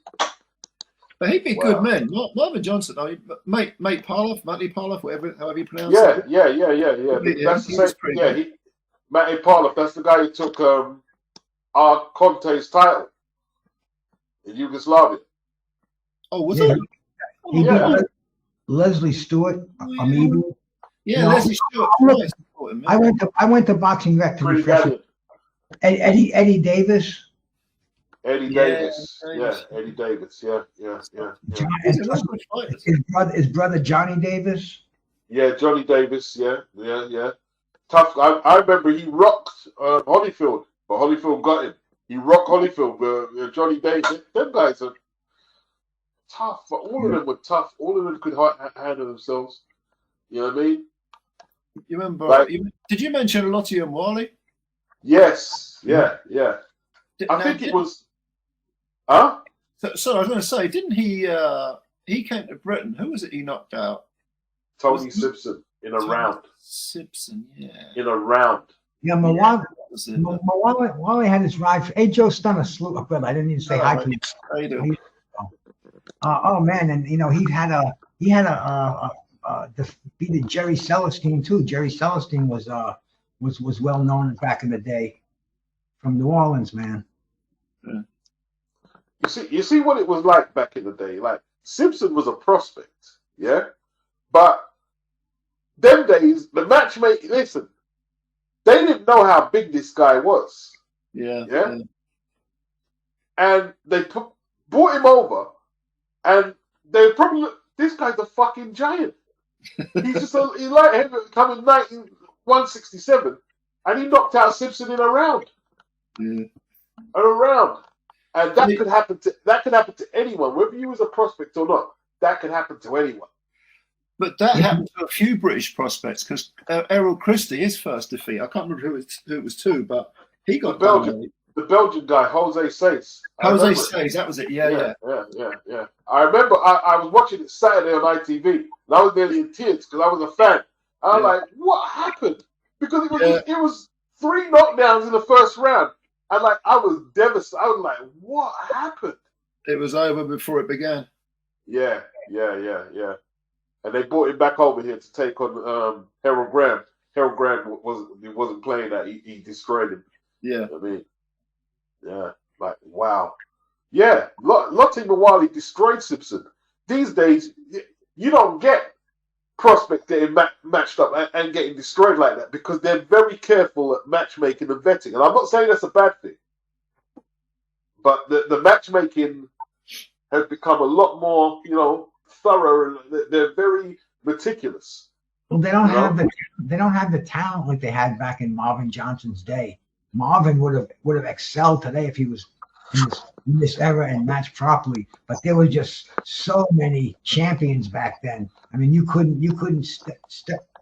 But he beat good men. Marvin Johnson, Mate Parloff, Matty Parloff, however you pronounce it. Yeah. That's the same. Yeah, Matty Parloff, that's the guy who took Conte's title in Yugoslavia. Oh, was it? He beat Leslie Stewart, Amibu. Yeah, Leslie Stewart. I went to Boxing Rec to refresh it. Eddie Davis. Eddie Davis. Yeah, Eddie Davis. Yeah. John, These are all good fighters. his brother Johnny Davis. Yeah, Johnny Davis. Yeah. Tough. I remember he rocked Holyfield, but Holyfield got him. He rocked Holyfield. Johnny Davis. Them guys are tough. But all of them were tough. All of them could handle themselves. You know what I mean? You remember? Like, did you mention Lottie and Wally? Yes. Yeah. I think it was. Huh? So I was going to say, didn't he? He came to Britain. Who was it? He knocked out Tony Simpson in a round. Simpson, yeah. In a round. Yeah, Wally had his ride. Hey, Joe Stunner, I didn't even say hi to you. How you doing? Oh man, and you know he had a defeated Jerry Celestine too. Jerry Celestine was well known back in the day from New Orleans, man. Yeah. You see what it was like back in the day. Like Simpson was a prospect, yeah, but them days the matchmaking. Listen, they didn't know how big this guy was. Yeah. And they brought him over, and they probably this guy's a fucking giant. He's just he's like heavyweight coming 167, and he knocked out Simpson in a round. Yeah. In a round. And that could happen to anyone, whether you was a prospect or not. That could happen to anyone. But that happened to a few British prospects because Errol Christie, his first defeat, I can't remember who it was to, but he got the Belgian guy, Jose Says. Jose Says, that was it. Yeah. I remember I was watching it Saturday on ITV, and I was nearly in tears because I was a fan. I was like, what happened? Because it was 3 knockdowns in the first round. And like I was devastated. I was like, what happened? It was over before it began. Yeah. And they brought him back over here to take on Harold Graham. Harold Graham wasn't playing that. He destroyed him. Yeah. I mean, yeah, like wow. Yeah, Lottie Mawali destroyed Simpson. These days, you don't get prospects getting matched up and getting destroyed like that because they're very careful at matchmaking and vetting. And I'm not saying that's a bad thing, but the matchmaking has become a lot more, thorough, and they're very meticulous. Well, they don't have the talent like they had back in Marvin Johnson's day. Marvin would have excelled today if he was in this era and matched properly. But there were just so many champions back then. I mean, you couldn't use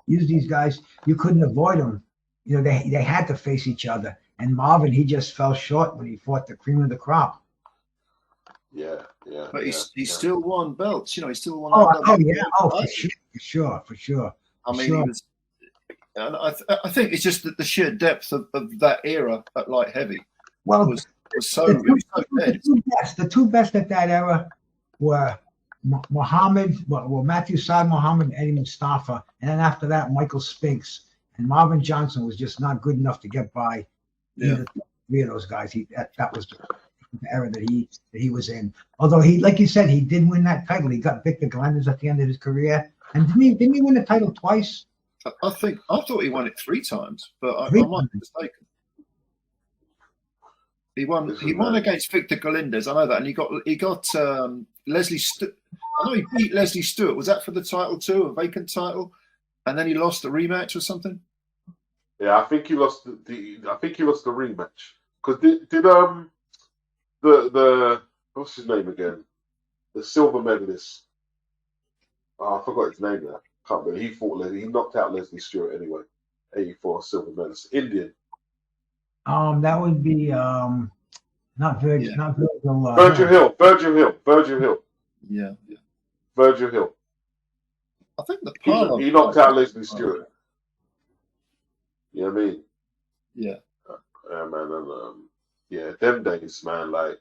these guys. You couldn't avoid them. They had to face each other. And Marvin, he just fell short when he fought the cream of the crop. Yeah. But he still won belts. He still won. For sure. I mean, he was. And I think it's just that the sheer depth of that era at light heavy was so dead. The two best at that era were Matthew Saad Muhammad and Eddie Mustafa, and then after that Michael Spinks. And Marvin Johnson was just not good enough to get by either three of those guys. That was the era that he was in. Although he, like you said, he did win that title. He got Victor Galindez at the end of his career, and didn't he win the title twice? I thought he won it 3 times, but I might be mistaken. He won against Victor Galindez. I know that, and he got Leslie. I know he beat Leslie Stewart. Was that for the title too, a vacant title? And then he lost the rematch or something. Yeah, I think he lost the rematch because did the what's his name again? The silver medalist. Oh, I forgot his name now. Can't believe he fought Leslie. He knocked out Leslie Stewart anyway. 84 silver medalist, Indian. That would be not Virgil. Not Virgil. Virgil Hill. Yeah. Virgil Hill. I think he knocked out Leslie Stewart. You know what I mean? Yeah. Yeah, man, and them days, man, like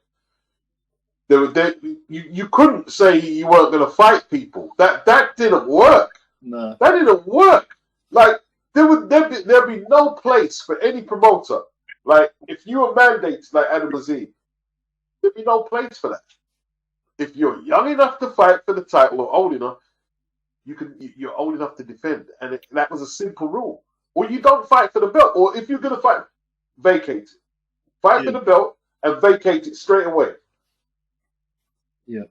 you couldn't say you weren't gonna fight people. That didn't work. No. That didn't work. Like there'd be no place for any promoter. Like if you were mandated like Adam Aziz, there'd be no place for that. If you're young enough to fight for the title or old enough, you're old enough to defend, and that was a simple rule. Or you don't fight for the belt, or if you're gonna fight, vacate it. Fight for the belt, and vacate it straight away. Yeah.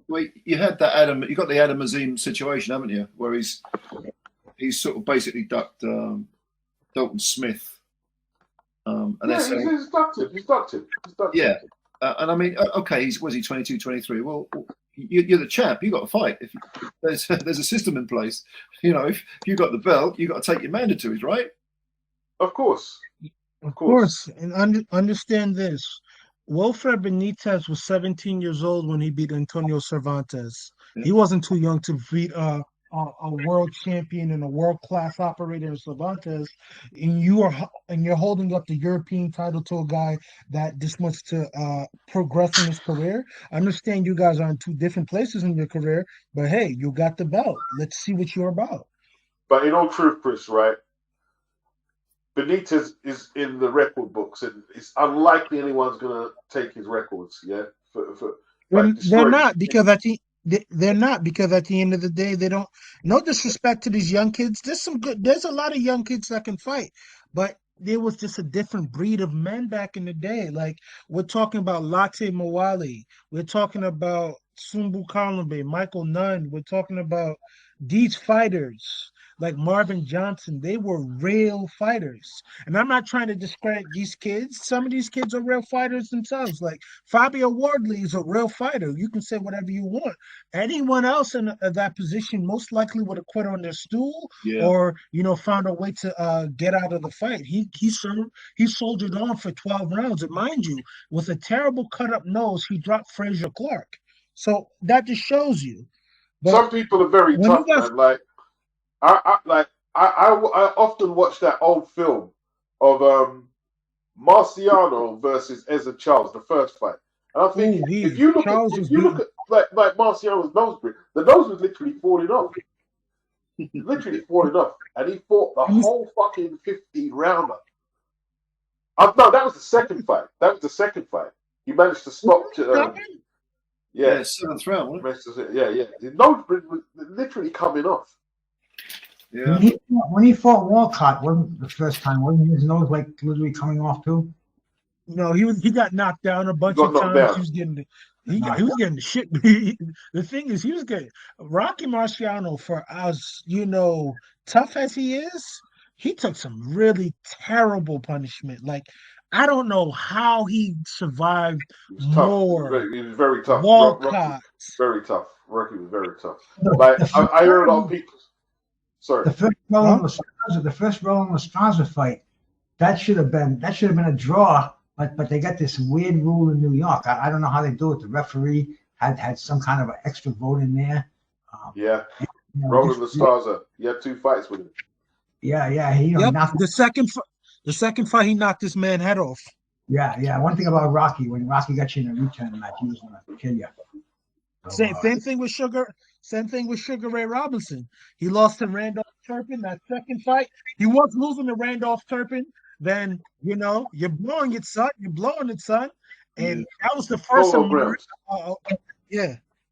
Well, you had that Adam. You got the Adam Azim situation, haven't you? Where he's sort of basically ducked Dalton Smith. And he's ducked him. Yeah, and I mean, okay, was he 22, 23? Well, you're the champ. You got to fight. If there's a system in place, you know, if you got the belt, you got to take your mandatories, right? Of course. And understand this. Wilfred Benitez was 17 years old when he beat Antonio Cervantes. Yeah. He wasn't too young to beat a world champion and a world-class operator in Cervantes, and you're holding up the European title to a guy that just wants to progress in his career. I understand you guys are in two different places in your career, but hey, you got the belt. Let's see what you're about. But in all truth, Chris, right? Benitez is in the record books, and it's unlikely anyone's going to take his records. Yeah, they're not because at the end of the day, they don't. No disrespect to these young kids. There's a lot of young kids that can fight, but there was just a different breed of men back in the day. Like we're talking about Latte Mawali, we're talking about Sumbu Kalambe, Michael Nunn. We're talking about these fighters. Like Marvin Johnson, they were real fighters. And I'm not trying to discredit these kids. Some of these kids are real fighters themselves. Like Fabio Wardley is a real fighter. You can say whatever you want. Anyone else in that position most likely would have quit on their stool or, found a way to get out of the fight. He soldiered on for 12 rounds. And mind you, with a terrible cut-up nose, he dropped Frazier Clarke. So that just shows you. But some people are very tough, man. Like, I often watch that old film of Marciano versus Ezra Charles, the first fight, and I'm thinking if you look at like Marciano's nose, the nose was literally falling off, and he fought the whole fucking 15 rounder. No, that was the second fight. He managed to stop. Seventh round. His nose was literally coming off. Yeah. When he fought Walcott, wasn't the first time? Wasn't his nose like literally coming off too? No, he got knocked down a bunch of times. He was getting the shit. The thing is, he was getting Rocky Marciano, for as tough as he is, he took some really terrible punishment. Like I don't know how he survived more. He was very tough. Walcott, very tough. Rocky was very tough. Like I heard a lot of people. Sorry. The first Roland Lastraza fight, that should have been a draw, but they got this weird rule in New York. I don't know how they do it. The referee had some kind of an extra vote in there. Roland Lastraza, you had 2 fights with him. Yeah. He knocked the second fight he knocked this man head off. Yeah. One thing about Rocky, when Rocky got you in a return match, he was gonna kill you. Same thing with Sugar Ray Robinson. He lost to Randolph Turpin that second fight. He was losing to Randolph Turpin. Then you're blowing it, son. And that was the first Polo Grounds.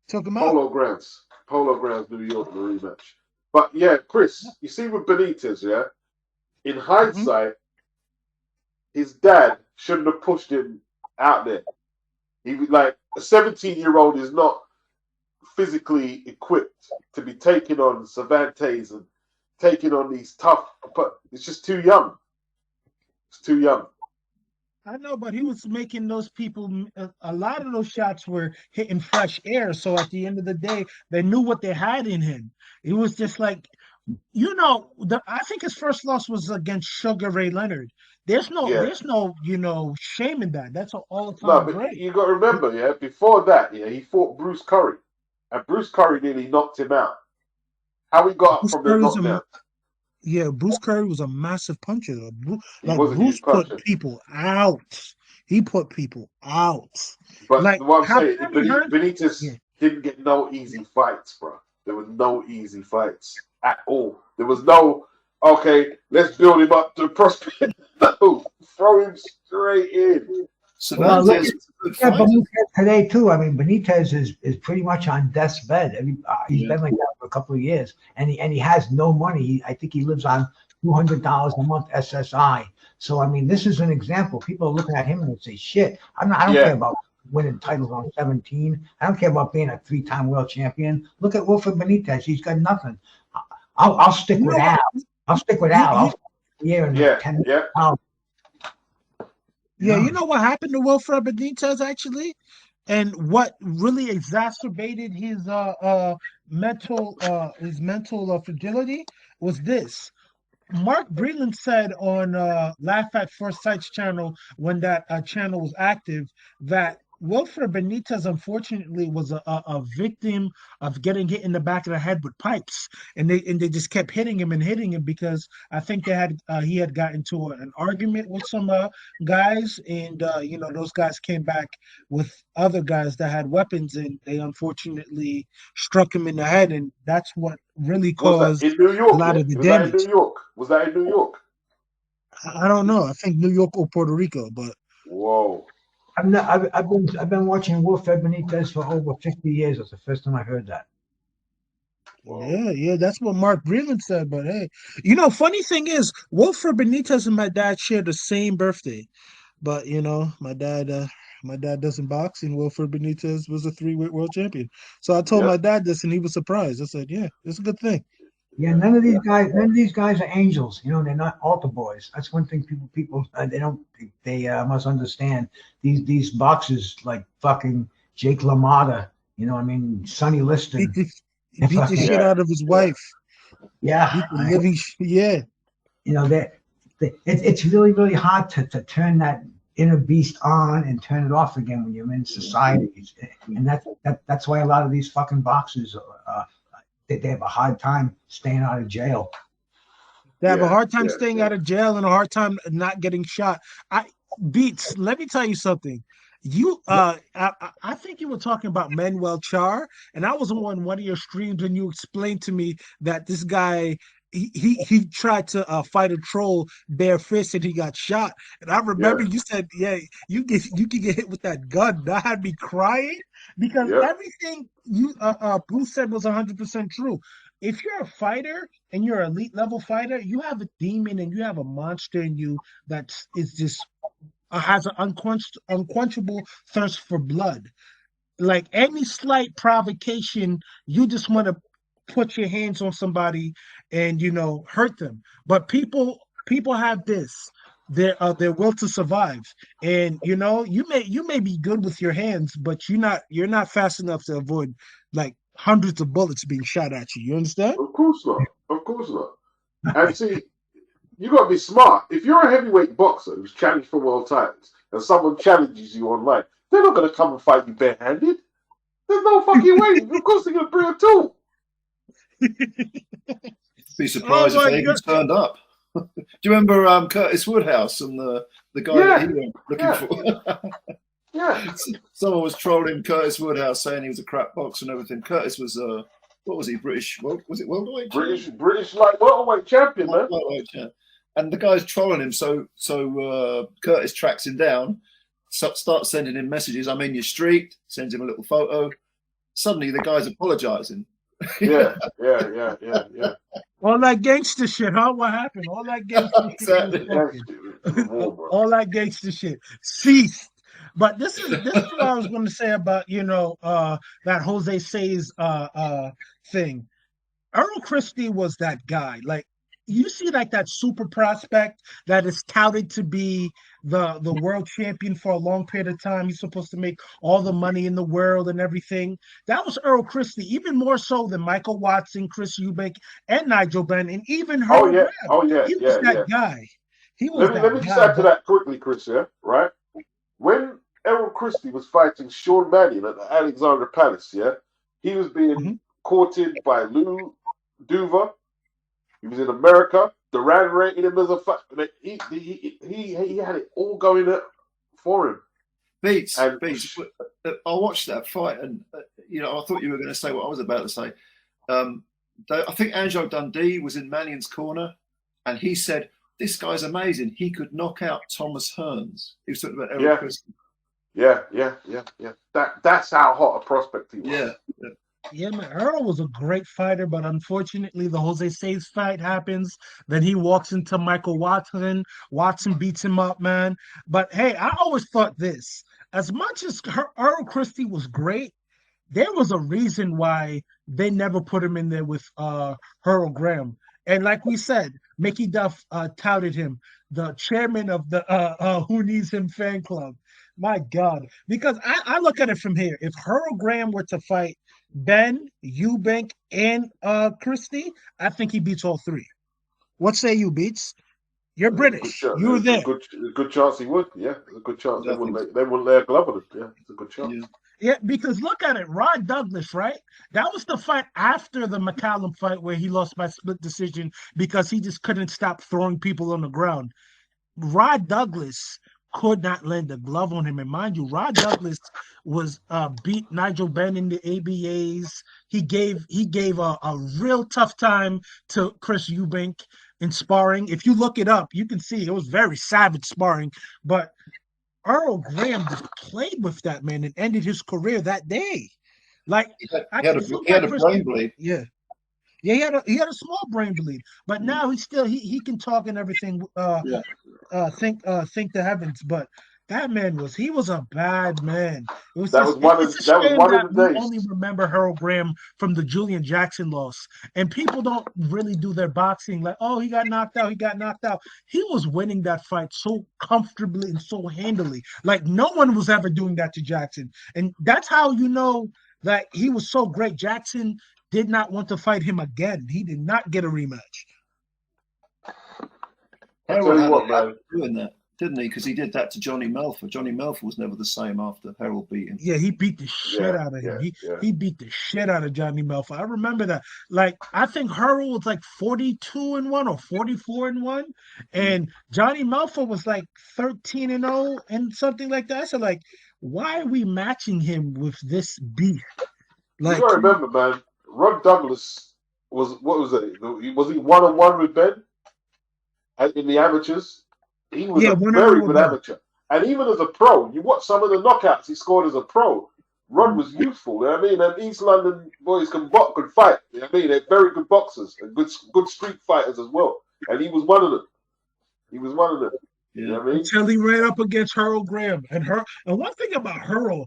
Took him out. Polo Grounds, New York, the rematch. But yeah, Chris, you see with Benitez, in hindsight, his dad shouldn't have pushed him out there. He was like a 17-year-old is not physically equipped to be taking on Cervantes and taking on these tough, but it's just too young. It's too young. I know, but he was making those people, a lot of those shots were hitting fresh air. So at the end of the day, they knew what they had in him. It was just like, I think his first loss was against Sugar Ray Leonard. There's no, shame in that. That's all time. No, but you got to remember, before that, he fought Bruce Curry. And Bruce Curry nearly knocked him out. How he got up from the knockdown? Bruce Curry was a massive puncher. Bruce put people out. He put people out. But what I'm saying, Benitez didn't get no easy fights, bro. There were no easy fights at all. There was no, okay, let's build him up to prospect. No, throw him straight in. Benitez today too. I mean, Benitez is pretty much on death's bed. He's been like that for a couple of years, and he has no money. I think he lives on $200 a month SSI. So I mean, this is an example. People are looking at him and they say, "Shit, I don't care about winning titles on 17. I don't care about being a 3-time world champion. Look at Wilfred Benitez. He's got nothing. I'll stick with Al. I'll stick with Al. I'll Yeah, 10 yeah. Yeah, you know what happened to Wilfred Benitez actually, and what really exacerbated his mental fragility was this. Mark Breland said on Laugh at First Sight's channel when that channel was active that Wilfred Benitez unfortunately was a victim of getting hit in the back of the head with pipes, and they just kept hitting him because I think he had gotten into an argument with some guys, and those guys came back with other guys that had weapons, and they unfortunately struck him in the head, and that's what really caused in New York, a lot of the was that damage. in New York? Was that in New York? I don't know. I think New York or Puerto Rico, but Whoa. I've been watching Wilfred Benitez for over 50 years. That's the first time I heard that. Whoa. yeah, that's what Mark Breland said. But hey, funny thing is, Wilfred Benitez and my dad share the same birthday. But my dad doesn't box, and Wilfred Benitez was a 3-weight world champion. So I told my dad this, and he was surprised. I said, "Yeah, it's a good thing." Yeah, none of these guys are angels. They're not altar boys. That's one thing people they must understand. These boxers like fucking Jake LaMotta. I mean, Sonny Liston. Beat the shit out of his wife. Yeah, yeah. It's really really hard to turn that inner beast on and turn it off again when you're in society, and that's why a lot of these fucking boxers they have a hard time staying out of jail. They have a hard time staying out of jail and a hard time not getting shot. Beats, let me tell you something. I think you were talking about Manuel Char, and I was on one of your streams when you explained to me that this guy he tried to fight a troll bare fist and he got shot. And I remember you said, "Yeah, you can get hit with that gun." That had me crying because everything you Bruce said was 100% true. If you're a fighter and you're an elite level fighter, you have a demon and you have a monster in you that is just has an unquenchable thirst for blood. Like any slight provocation, you just want to put your hands on somebody and hurt them. But people have their will to survive, and you may be good with your hands, but you're not fast enough to avoid like hundreds of bullets being shot at you. You understand? Of course not. Of course not. And see, you got to be smart. If you're a heavyweight boxer who's challenged for world titles and someone challenges you online, they're not going to come and fight you barehanded. There's no fucking way. Of course they're going to bring a tool. Be surprised if they even turned up. Do you remember Curtis Woodhouse and the guy that he went looking for? Someone was trolling Curtis Woodhouse saying he was a crap boxer and everything. Curtis was what was he? British? Was it welterweight? British like welterweight champion, man. And the guy's trolling him, so Curtis tracks him down, starts sending him messages. I'm in your street. Sends him a little photo. Suddenly, the guy's apologizing. Yeah. All that gangster shit, huh? What happened? All that gangster shit. All that gangster shit ceased. But this is what I was going to say about that Jose says thing. Errol Christie was that guy. Like you see, like that super prospect that is touted to be the world champion for a long period of time. He's supposed to make all the money in the world and everything. That was Errol Christie, even more so than Michael Watson, Chris Eubank, and Nigel Benn, and even Harold Graham. He was that guy. He was let me just add to that quickly, Chris. Yeah, right. When Errol Christie was fighting Sean Mannion at the Alexandra Palace, he was being courted by Lou Duva. He was in America. Duran rated him as a fighter. He had it all going for him. Beats. I watched that fight, and I thought you were going to say what I was about to say. I think Angelo Dundee was in Mannion's corner, and he said, "This guy's amazing. He could knock out Thomas Hearns." He was talking about Errol Christie. Yeah. That's how hot a prospect he was. Yeah. Yeah, man, Earl was a great fighter, but unfortunately, the Jose Saves fight happens. Then he walks into Michael Watson. Watson beats him up, man. But hey, I always thought this: as much as Errol Christie was great, there was a reason why they never put him in there with Harold Graham. And like we said, Mickey Duff touted him, the chairman of the Who Needs Him fan club. My God, because I look at it from here. If Harold Graham were to fight Ben, Eubank, and Christie, I think he beats all three. What say you, Beats? You're British. You were there. A good chance he would. Yeah, there's a good chance Yeah, they wouldn't lay a glove on him. Yeah, it's a good chance. Yeah. Yeah, because look at it, Rod Douglas, right? That was the fight after the McCallum fight where he lost by split decision because he just couldn't stop throwing people on the ground. Rod Douglas could not lend a glove on him. And mind you, Rod Douglas was beat Nigel Benn in the ABAs. He gave a real tough time to Chris Eubank in sparring. If you look it up, you can see it was very savage sparring. But Earl Graham just played with that man and ended his career that day. Like He had a brain bleed. Yeah. Yeah, he had a small brain bleed, but now he can talk and everything. Yeah. Think the heavens, but that man he was a bad man. It was That just was one of it's a shame that the we days. only remember Harold Graham from the Julian Jackson loss, and people don't really do their boxing like, oh, he got knocked out, he got knocked out. He was winning that fight so comfortably and so handily, like no one was ever doing that to Jackson, and that's how you know that he was so great. Jackson did not want to fight him again. He did not get a rematch. I tell you what, man. Doing that, didn't he? Because he did that to Johnny Melfa. Johnny Melfa was never the same after Harold beat him. Yeah, he beat the shit out of him. He beat the shit out of Johnny Melfa. I remember that. Like, I think Harold was like 42-1 or 44-1, and Johnny Melfa was like 13-0 and something like that. So, like, why are we matching him with this beast? Like, you gotta remember, man. Rod Douglas was was he 1-on-1 with Ben in the amateurs? He was a very good amateur, and even as a pro, you watch some of the knockouts he scored as a pro. Rod was youthful. You know what I mean? And East London boys can fight. You know what I mean? They're very good boxers and good street fighters as well. And he was one of them. You know what I mean? Until he ran up against Harold Graham and one thing about Harold.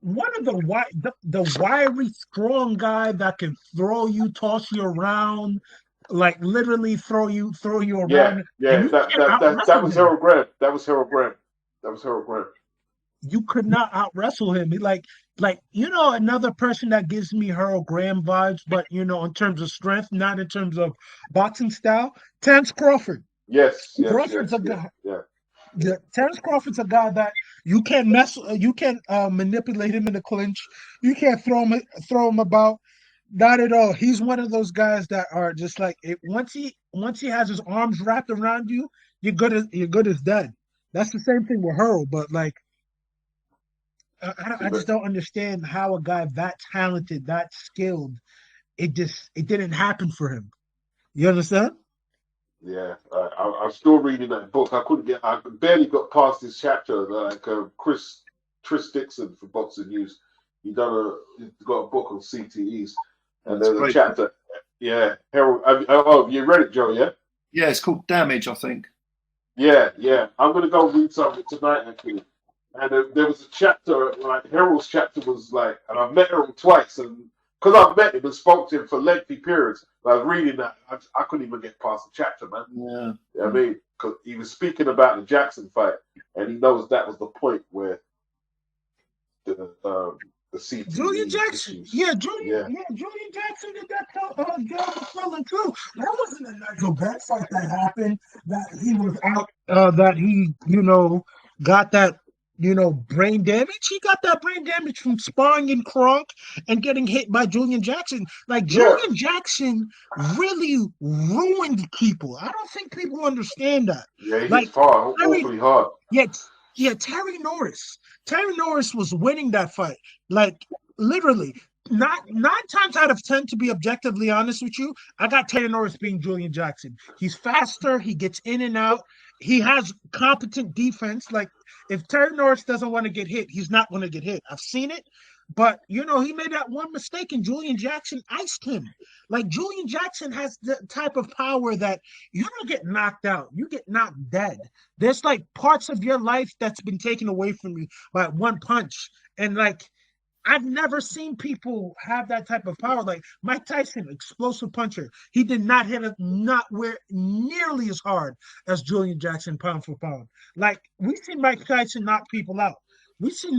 One of the wiry, strong guy that can throw you, toss you around, like literally throw you around. Yeah. That was Harold Graham. That was Harold Graham. You could not out wrestle him. He like another person that gives me Harold Graham vibes, but in terms of strength, not in terms of boxing style. Terence Crawford. Yes. Crawford's a guy. Yeah, Terence Crawford's a guy that you can't manipulate him in the clinch. You can't throw him about. Not at all. He's one of those guys that are just like once he has his arms wrapped around you, you're good as dead. That's the same thing with Harold, but like I just don't understand how a guy that talented, that skilled, it didn't happen for him. You understand? Yeah, I'm still reading that book. I barely got past this chapter. Like Tris Dixon for Boxing News, he's got a book on CTEs, and there's a chapter. Yeah, Harold. You read it, Joe? Yeah. Yeah, it's called Damage, I think. Yeah. I'm gonna go read something tonight, actually. And there was a chapter, like Harold's chapter was like, and I've met Harold twice, and because I've met him and spoke to him for lengthy periods, I was reading that, I couldn't even get past the chapter, man. Yeah. You know what I mean? Because he was speaking about the Jackson fight, and he knows that was the point where the CTE Julian Jackson. issues. Julian Jackson did that felon too. That wasn't a Nigel Benn fight that happened, that he was out, that he, got that, brain damage. He got that brain damage from sparring in Clarke and getting hit by Julian Jackson. Like, Julian Jackson really ruined people. I don't think people understand that. Yeah, he hit hard, awfully hard. Yeah, Terry Norris. Terry Norris was winning that fight. Like, literally, not 9 times out of 10, to be objectively honest with you, I got Terry Norris being Julian Jackson. He's faster. He gets in and out. he has competent defense. Like if Terry Norris doesn't want to get hit, he's not going to get hit. I've seen it, but you know he made that one mistake, and Julian Jackson iced him. Like Julian Jackson has the type of power that you don't get knocked out, you get knocked dead. There's like parts of your life that's been taken away from you by one punch, and like I've never seen people have that type of power. Like Mike Tyson, explosive puncher. He did not hit it not where nearly as hard as Julian Jackson pound for pound. Like we've seen Mike Tyson knock people out. We've seen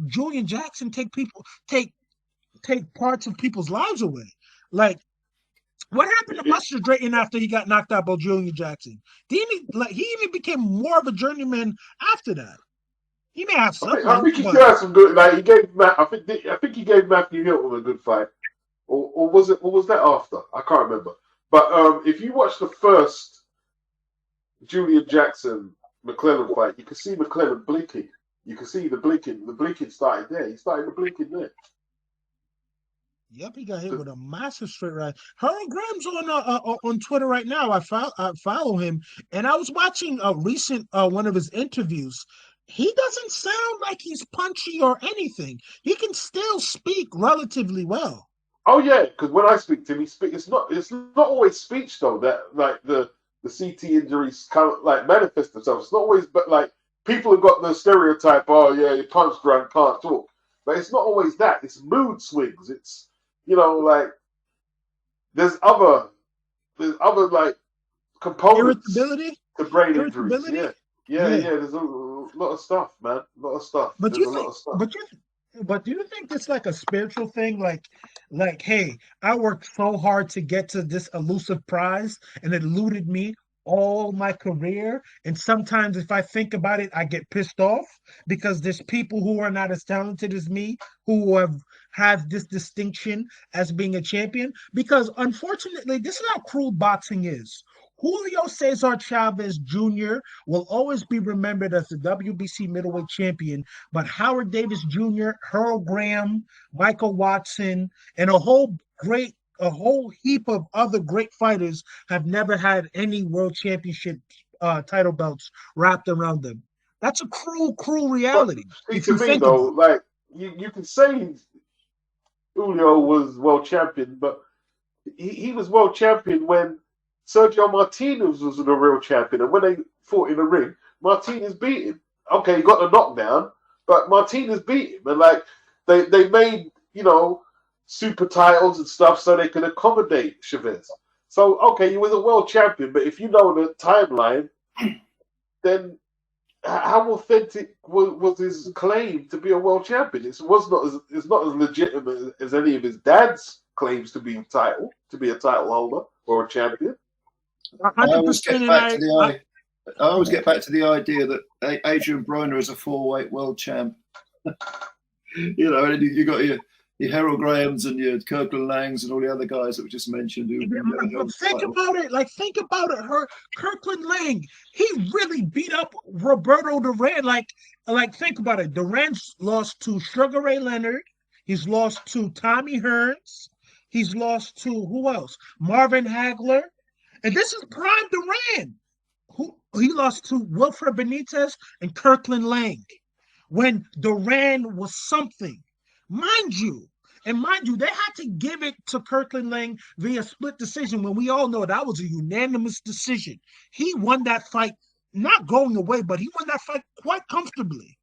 Julian Jackson take parts of people's lives away. Like what happened to Buster Drayton after he got knocked out by Julian Jackson? He even became more of a journeyman after that. He may have something. I think he still had some good. Like he gave I think he gave Matthew Hilton a good fight, or was it? Or was that after? I can't remember. But if you watch the first Julian Jackson McClellan fight, you can see McClellan blinking. You can see the blinking. The blinking started there. He started the blinking there. Yep, he got hit with a massive straight right. Harold Graham's on Twitter right now. I follow him, and I was watching a recent one of his interviews. He doesn't sound like he's punchy or anything. He can still speak relatively well. Oh yeah, because when I speak to him, he speak. It's not always speech though. That like the CT injuries kind of like manifest themselves. It's not always, but like people have got the stereotype. Oh yeah, you punch drunk, can't talk. But it's not always that. It's mood swings. It's like there's other like components irritability to brain injuries. Yeah. There's a lot of stuff, man. A lot of stuff. But do you think it's like a spiritual thing? Like, hey, I worked so hard to get to this elusive prize, and it eluded me all my career. And sometimes, if I think about it, I get pissed off because there's people who are not as talented as me who have this distinction as being a champion. Because unfortunately, this is how cruel boxing is. Julio Cesar Chavez Jr. will always be remembered as the WBC middleweight champion, but Howard Davis Jr., Earl Graham, Michael Watson, and a whole heap of other great fighters have never had any world championship title belts wrapped around them. That's a cruel reality. But, to me, though, like you can say Julio was world champion, but he was world champion when Sergio Martinez was the real champion, and when they fought in the ring, Martinez beat him. Okay, he got the knockdown, but Martinez beat him, and like they made super titles and stuff so they could accommodate Chavez. So okay, he was a world champion, but if you know the timeline, then how authentic was his claim to be a world champion? It's not as legitimate as any of his dad's claims to be a title holder or a champion. I always get back to the idea that Adrian Broner is a 4-weight world champ. And you got your Harold Grahams and your Kirkland Langs and all the other guys that we just mentioned. Think about it. Kirkland Lang, he really beat up Roberto Duran. Like think about it. Duran's lost to Sugar Ray Leonard. He's lost to Tommy Hearns. He's lost to who else? Marvin Hagler. And this is prime Duran. He lost to Wilfred Benitez and Kirkland Lang when Duran was something. Mind you, they had to give it to Kirkland Lang via split decision when we all know that was a unanimous decision. He won that fight, not going away, but he won that fight quite comfortably.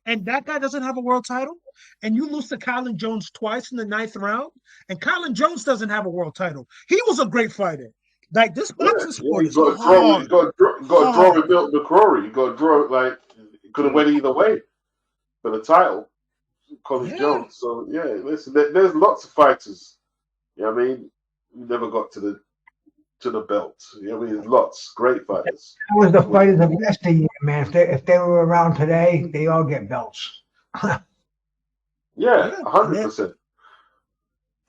And that guy doesn't have a world title. And you lose to Colin Jones twice in the 9th round. And Colin Jones doesn't have a world title. He was a great fighter. Like this boxing sport is hard. You got to draw with Milton McCrory. You got to draw it like it could have went either way for the title. Colin Jones. So yeah, listen, there's lots of fighters. I mean, we never got to the belt. I mean, there's lots great fighters. That was the fighters of yesteryear, man. If they were around today, they all get belts. Yeah, 100%.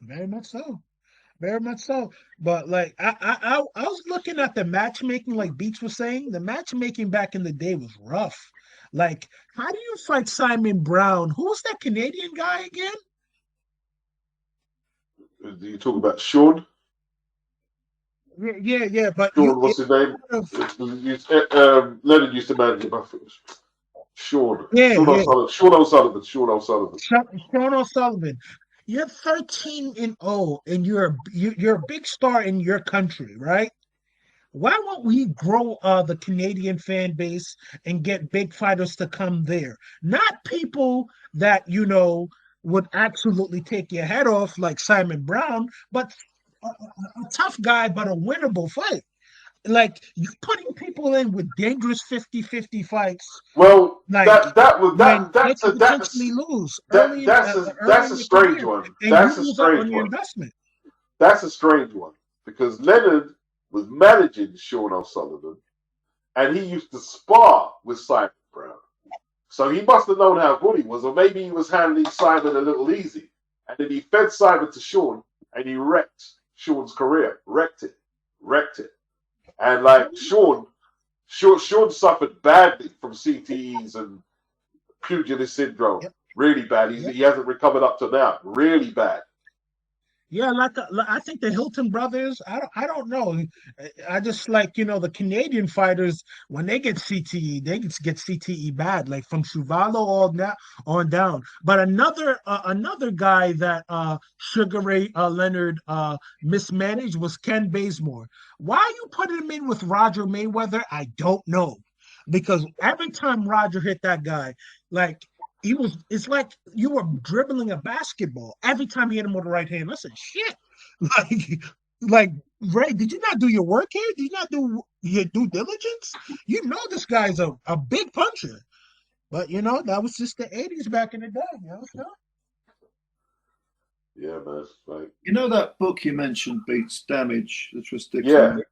Very much so. Very much so. But like I was looking at the matchmaking, like Beach was saying, the matchmaking back in the day was rough. Like, how do you fight Simon Brown? Who was that Canadian guy again? Do you talk about Sean? Yeah. But Sean, what's his name? Leonard used to manage him. Sean O'Sullivan. Sean O'Sullivan. Sean O'Sullivan. You're 13-0, and you're a big star in your country, right? Why won't we grow the Canadian fan base and get big fighters to come there? Not people that would absolutely take your head off like Simon Brown, but a tough guy, but a winnable fight. Like you putting people in with dangerous 50-50 fights. Well, Like that's a potentially lose early that's a strange one. That's a strange one. That's a strange one because Leonard was managing Sean O'Sullivan, and he used to spar with Simon Brown. So he must have known how good he was, or maybe he was handling Simon a little easy, and then he fed Simon to Sean, and he wrecked Sean's career, wrecked it. And like Sean suffered badly from CTEs and pugilist syndrome, really bad. He hasn't recovered up to now, really bad. Yeah, I think the Hilton brothers. I don't know. I just like the Canadian fighters when they get CTE, they get CTE bad, like from Chuvalo on down. But another guy that Sugar Ray Leonard mismanaged was Ken Bazemore. Why are you putting him in with Roger Mayweather? I don't know, because every time Roger hit that guy, like. It's like you were dribbling a basketball every time he hit him with the right hand. I said, shit. Like Ray, did you not do your work here? Did you not do your due diligence? You know this guy's a big puncher. But that was just the 80s back in the day, So. Yeah, man. Like that book you mentioned, Beats Damage, the Tris Dixon.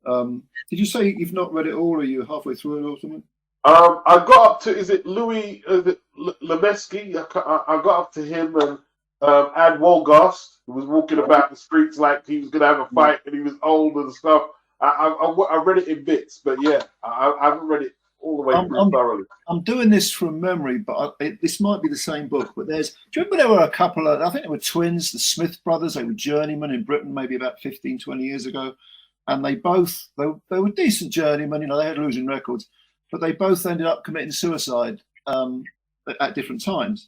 Yeah. Did you say you've not read it all, or are you halfway through it or something? I got up to, is it Louis Lemesky? I got up to him and Ad Wolgast, who was walking about the streets like he was going to have a fight and he was old and stuff. I read it in bits, but yeah, I haven't read it all the way through thoroughly. I'm doing this from memory, but this might be the same book. But do you remember there were a couple of, I think they were twins, the Smith brothers. They were journeymen in Britain maybe about 15, 20 years ago. And they were decent journeymen, they had losing records. But they both ended up committing suicide at different times,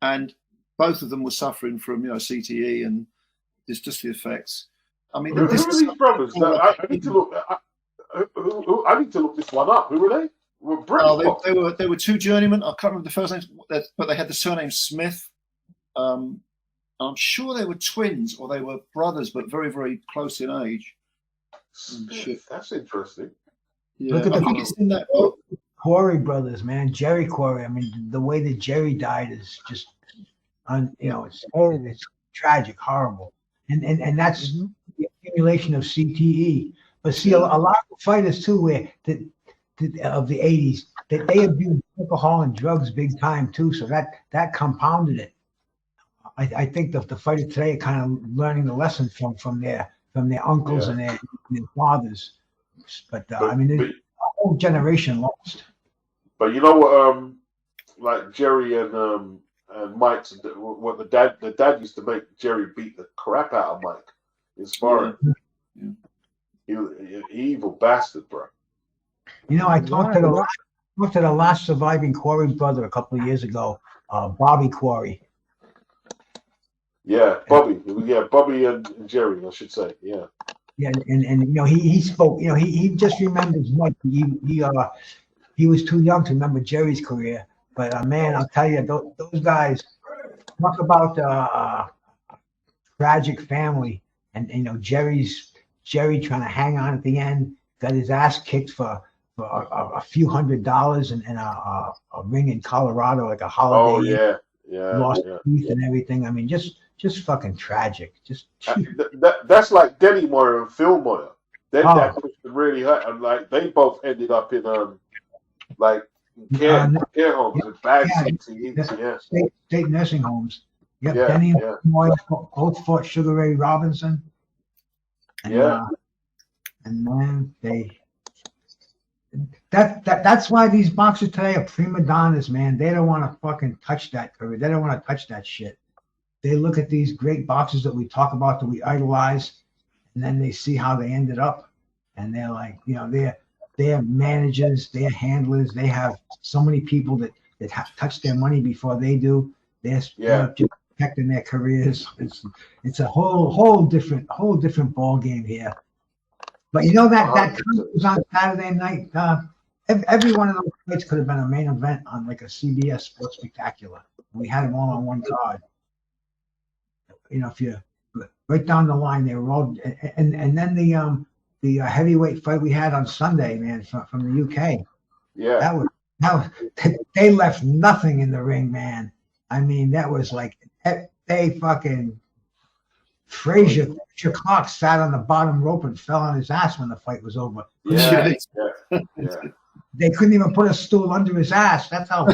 and both of them were suffering from CTE and just the effects. I mean, who are these brothers? I need to look. I need to look this one up. Who were they? Were British? They were two journeymen. I can't remember the first names, but they had the surname Smith. I'm sure they were twins or they were brothers, but very, very close in age. Smith, that's interesting. Yeah, look at it's in that book. Corey brothers, man. Jerry Corey. I mean, the way that Jerry died is just, it's tragic, horrible, and that's the accumulation of CTE. But see, a lot of fighters too, of the 80s, that they abused alcohol and drugs big time too. So that compounded it. I think the fighters today are kind of learning the lesson from their uncles and their fathers. But I mean, a whole generation lost. But you know what? Like Jerry and Mike's, what the dad used to make Jerry beat the crap out of Mike in sparring. Yeah. He was an evil bastard, bro. I talked to the last surviving Corey brother a couple of years ago, Bobby Corey. Yeah, Bobby. Yeah, Bobby and Jerry, I should say. Yeah. Yeah, and he spoke. He just remembers Mike. He was too young to remember Jerry's career. But man, I'll tell you, those guys talk about tragic family, and Jerry trying to hang on at the end, got his ass kicked for a few $100s and a ring in Colorado, like a holiday. Oh yeah, lost teeth and everything. I mean, just fucking tragic. Just that's like Denny Moyer and Phil Moyer. Their dad really hurt, and like they both ended up in care homes with bad CTE. State nursing homes. Yep, Denny and Moyer both fought Sugar Ray Robinson. And, and man, that's why these boxers today are prima donnas, man. They don't want to fucking touch that career. They don't want to touch that shit. They look at these great boxers that we talk about, that we idolize, and then they see how they ended up, and they're like, you know, they're managers, they're handlers, they have so many people that have touched their money before they do. They're just protecting their careers. It's a whole different ball game here. But you know that was on Saturday night. Every one of those fights could have been a main event on like a CBS Sports Spectacular. We had them all on one card. You know, if you right down the line, they were all, and then the heavyweight fight we had on Sunday, man, from the UK. Yeah, that was they left nothing in the ring, man. I mean, that was like they fucking Frazier Clarke sat on the bottom rope and fell on his ass when the fight was over. Yeah. They couldn't even put a stool under his ass. That's how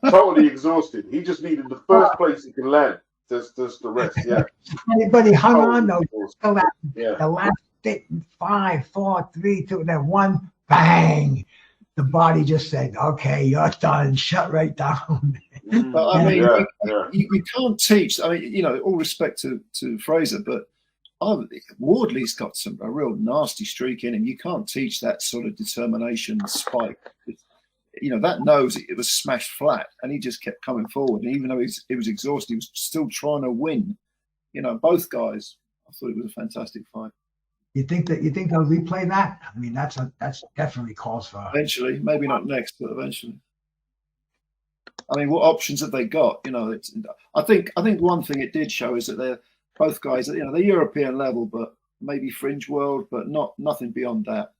totally exhausted. He just needed the first place he can land. Just the rest. Yeah. But he hung on though. The last 5, 4, 3, 2, then 1, bang. The body just said, "Okay, you're done." Shut right down. But I mean, you can't teach. I mean, you know, all respect to Fraser, but Wardley's got a real nasty streak in him. You can't teach that sort of determination spike. You know, that nose, it was smashed flat, and he just kept coming forward. And even though he was exhausted, he was still trying to win. You know, both guys. I thought it was a fantastic fight. You think they'll replay that? I mean, that's definitely calls for eventually. Maybe not next, but eventually. I mean, what options have they got? You know, I think one thing it did show is that they're both guys. You know, they're European level, but maybe fringe world, but nothing beyond that.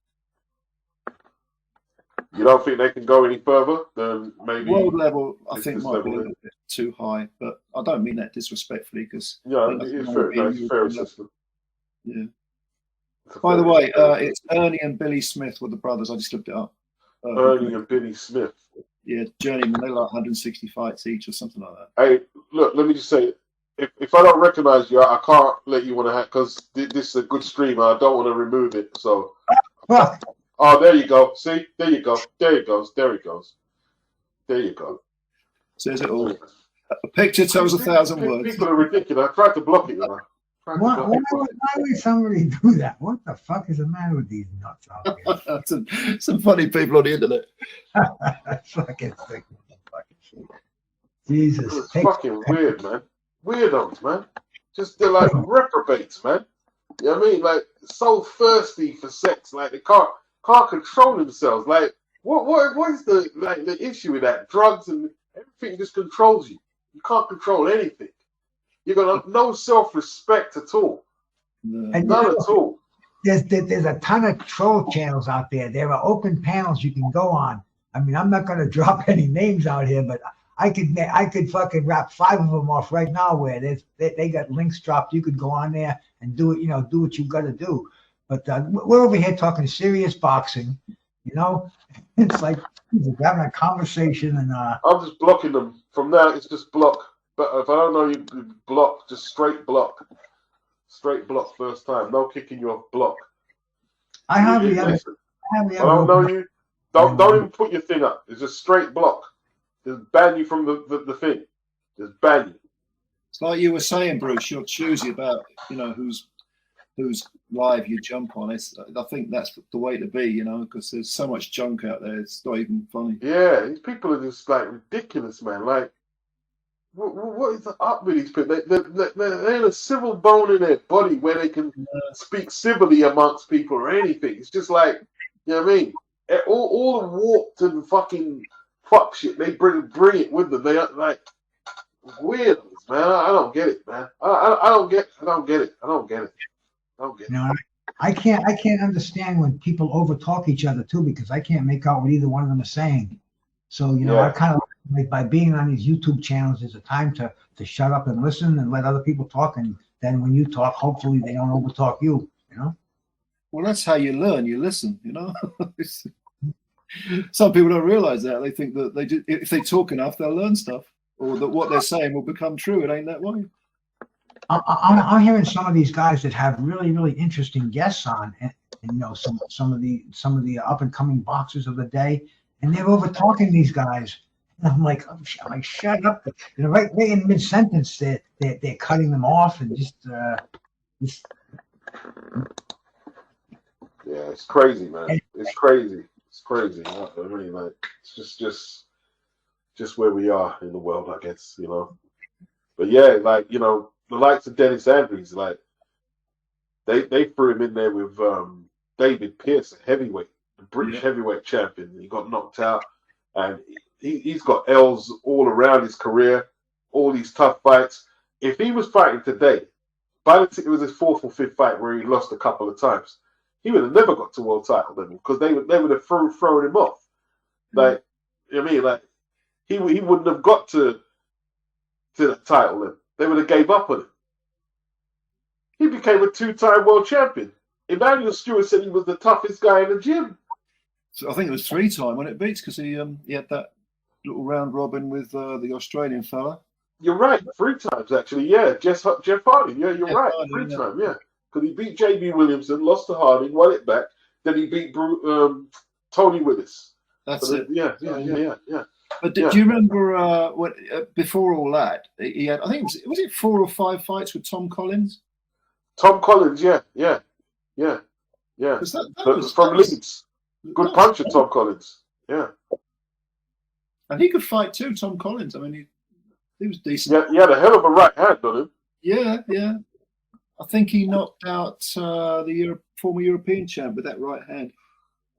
You don't think they can go any further than maybe world level? I think might be a little bit too high, but I don't mean that disrespectfully, because it's fair assessment. Yeah. By the way, it's Ernie and Billy Smith were the brothers. I just looked it up. Ernie and Billy Smith. Yeah, journeyman. They like 160 fights each or something like that. Hey, look, let me just say, if I don't recognize you, I can't let you want to because this is a good stream. I don't want to remove it. So, oh, there you go. See, there you go. There it goes. There it goes. There you go. Says it all. A picture tells 1,000 words. People are ridiculous. I tried to block it. Why would somebody do that? What the fuck is the matter with these nuts out there? some funny people on the internet. Fucking sick. Jesus. It's fucking weird, man. Weirdos, man. Just they're like reprobates, man. You know what I mean? Like so thirsty for sex, like they can't control themselves. Like what is the issue with that? Drugs and everything just controls you. You can't control anything. You're gonna have no self-respect at all. None at all. There's a ton of troll channels out there. There are open panels you can go on. I mean, I'm not gonna drop any names out here, but I could fucking rap 5 of them off right now where they got links dropped. You could go on there and do it, you know, do what you gotta do. But we're over here talking serious boxing, you know. It's like we're having a conversation and I'm just blocking them. From now it's just block. But if I don't know you, block, just straight block. Straight block first time. No kicking you off, block. I hardly ever. I don't know you. Don't even put your thing up. It's just straight block. Just ban you from the thing. Just ban you. It's like you were saying, Bruce, you're choosy about, you know, who's live you jump on. I think that's the way to be, you know, because there's so much junk out there. It's not even funny. Yeah, these people are just like ridiculous, man. Like, what is up with these people? They're in a civil bone in their body where they can speak civilly amongst people or anything. It's just like, you know what I mean? All the warped and fucking fuck shit, they bring it with them. They are like weirdos, man. I don't get it, man. I don't get it. No, I can't understand when people overtalk each other too, because I can't make out what either one of them is saying. So, you know, I kind of like by being on these YouTube channels, there's a time to shut up and listen and let other people talk. And then when you talk, hopefully they don't overtalk you, you know? Well, that's how you learn. You listen, you know? Some people don't realize that. They think that if they talk enough, they'll learn stuff, or that what they're saying will become true. It ain't that way. I'm hearing some of these guys that have really, really interesting guests on, and you know, some of the up and coming boxers of the day, and they're over talking these guys. And I'm like, shut up! You know, right in mid sentence, they're cutting them off and just Yeah, it's crazy, man. It's crazy. It's crazy. I mean, like, it's just where we are in the world, I guess, you know. But yeah, like, you know, the likes of Dennis Andrews, like, they threw him in there with David Pearce, a heavyweight, the British heavyweight champion. He got knocked out, and he's got L's all around his career, all these tough fights. If he was fighting today, by the time it was his fourth or fifth fight where he lost a couple of times, he would have never got to world title level because they would have thrown him off. Like, you know what I mean? Like, he wouldn't have got to the title level. They would have gave up on him. He became a 2-time world champion. Emmanuel Stewart said he was the toughest guy in the gym. So I think it was 3-time when it beats because he had that little round robin with the Australian fella. You're right, 3 times actually. Yeah, Jeff Harding. Yeah, you're right, 3 times. Yeah, because he beat J.B. Williamson, lost to Harding, won it back. Then he beat Tony Willis. That's it. Yeah. But do you remember when before all that he had? I think was it 4 or 5 fights with Tom Collins. Tom Collins, yeah. That was from Leeds. Good puncher, Tom Collins. Yeah. And he could fight too, Tom Collins. I mean, he was decent. Yeah, he had a hell of a right hand on him. Yeah. I think he knocked out the former European champ with that right hand.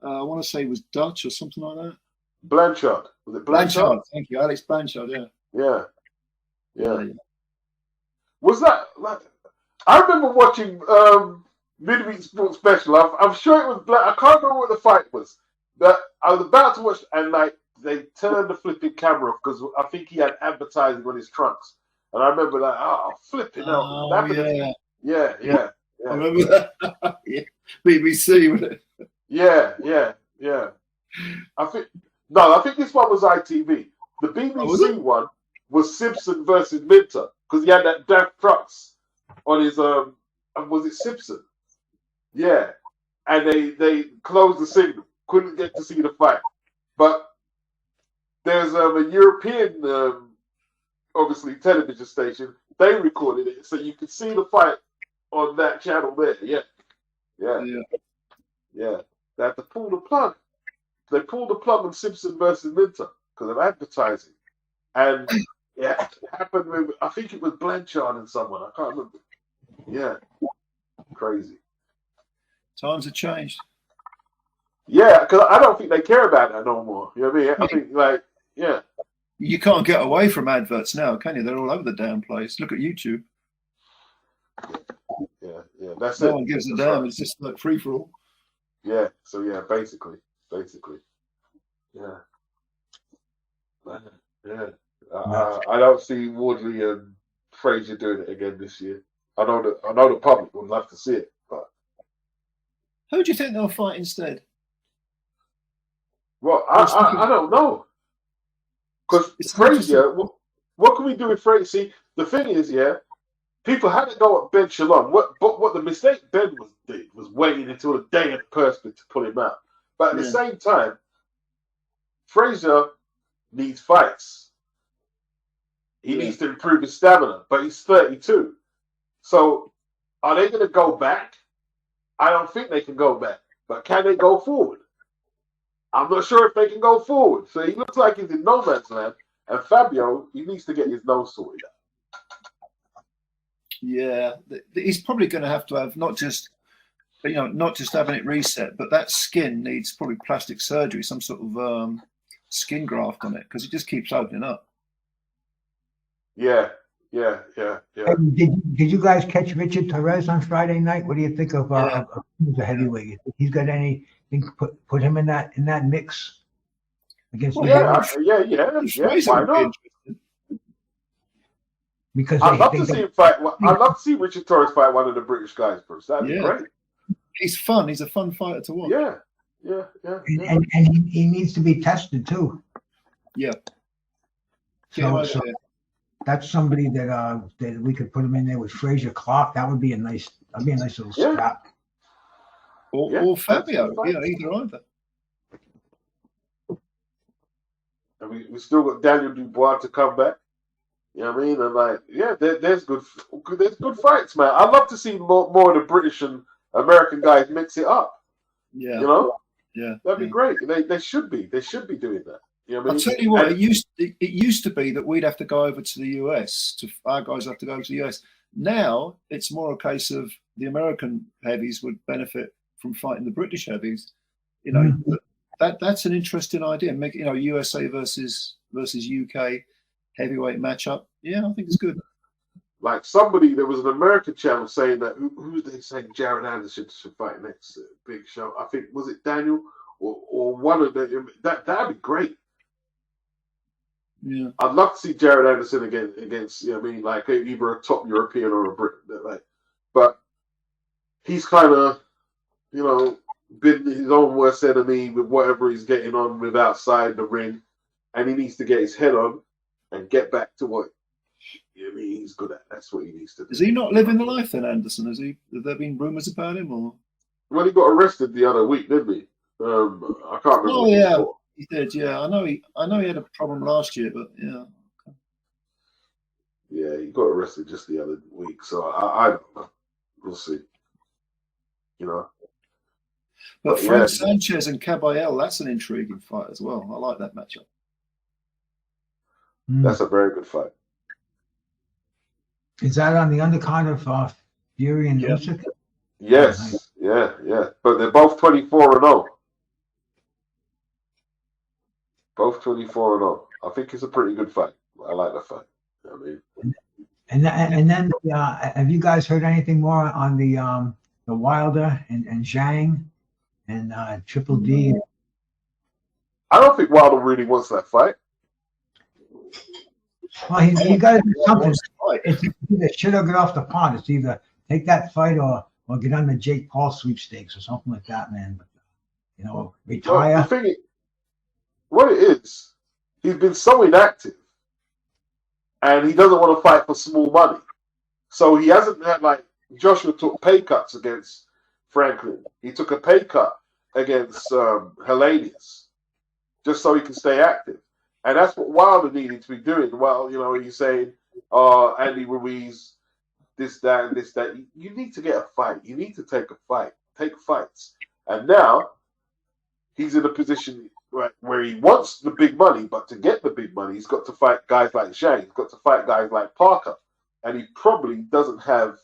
I want to say he was Dutch or something like that. Blanchard. Was it Blanchard? Thank you, Alex Blanchard. Yeah. Was that like? I remember watching Midweek Sports Special. I'm sure it was I can't remember what the fight was. But I was about to watch, and like they turned the flipping camera off because I think he had advertising on his trunks. And I remember like, flipping out. Oh, yeah. I remember that. Yeah. BBC, wasn't it? Yeah. I think this one was ITV. The BBC one was Simpson versus Minter because he had that Daft Trucks on his was it Simpson? Yeah, and they closed the signal, couldn't get to see the fight. But there's a European obviously television station. They recorded it so you could see the fight on that channel there. Yeah. They had to pull the plug. They pulled the plug on Simpson versus Minter because of advertising. And it happened with, I think it was Blanchard and someone. I can't remember. Yeah. Crazy. Times have changed. Yeah, because I don't think they care about that no more. You know what I mean? I think, like, yeah. You can't get away from adverts now, can you? They're all over the damn place. Look at YouTube. Yeah. That's no it. No one gives a That's damn. right. It's just like free for all. Yeah. So, yeah, basically. Yeah. Yeah. I don't see Wardley and Frazier doing it again this year. I know the public would love to see it, but who do you think they'll fight instead? Well, I don't know. Because Frazier, what can we do with Frazier? See, the thing is, people had to go at Ben Shalom. What the mistake Ben did was waiting until the day of the person to pull him out. But at the same time, Frazier needs fights. He needs to improve his stamina, but he's 32. So, are they going to go back? I don't think they can go back. But can they go forward? I'm not sure if they can go forward. So he looks like he's in no man's land. And Fabio, he needs to get his nose sorted out. Yeah, he's probably going to have not just having it reset, but that skin needs probably plastic surgery, some sort of skin graft on it, because it just keeps opening up. Yeah. Did you guys catch Richard Torres on Friday night? What do you think of the heavyweight? He's got anything put him in that mix against? Yeah. Why not? Because I'd love to see him fight. I'd love to see Richard Torres fight one of the British guys, Bruce. That'd be great. He's fun. He's a fun fighter to watch. Yeah. And he needs to be tested too. Yeah. So that's somebody that we could put him in there with Frazier Clarke. That would be a nice little scrap. Or Fabio. Either. And we still got Daniel Dubois to come back. You know what I mean? And like, yeah, there's good fights, man. I'd love to see more of the British and American guys mix it up. Yeah. You know? Yeah. That'd be great. They should be. They should be doing that. You know what I mean? I'll tell you what, it used to be that we'd have to go over to the US. Our guys have to go to the US. Now it's more a case of the American heavies would benefit from fighting the British heavies. You know, that's an interesting idea. Make, you know, USA versus UK heavyweight matchup. Yeah, I think it's good. Like there was an American channel saying that who they saying Jared Anderson should fight next big show. I think was it Daniel or one of them. That'd be great. Yeah, I'd love to see Jared Anderson against you know what I mean, like either a top European or a Brit. Like, but he's kind of, you know, been his own worst enemy with whatever he's getting on with outside the ring, and he needs to get his head on and get back to what you know what I mean he's good at. That's what he needs to do. Is he not living the life then, Anderson? Have there been rumours about him or? Well, he got arrested the other week, didn't he? I can't remember. Oh yeah, he did. Yeah, I know he had a problem last year, but yeah. Yeah, he got arrested just the other week, so I don't know. We'll see. You know. But Frank Sanchez and Caballel, that's an intriguing fight as well. I like that matchup. That's a very good fight. Is that on the undercard of Fury and Usyk? Yes, yeah. But they're both 24-0. Both 24-0. I think it's a pretty good fight. I like the fight. You know what I mean? And then have you guys heard anything more on the Wilder and Zhang and Triple D? I don't think Wilder really wants that fight. Well, he got to do something. It's either shit or get off the pond. It's either take that fight or get on the Jake Paul sweepstakes or something like that, man. But, you know, retire. Well, the thing is, what it is, he's been so inactive, and he doesn't want to fight for small money. So he hasn't had, like, Joshua took pay cuts against Franklin. He took a pay cut against Helenius just so he can stay active. And that's what Wilder needed to be doing. Well, you know, he's saying, Andy Ruiz, this, that, and this, that. You need to get a fight. You need to take a fight. Take fights. And now he's in a position where he wants the big money, but to get the big money, he's got to fight guys like Zhang. He's got to fight guys like Parker. And he probably doesn't have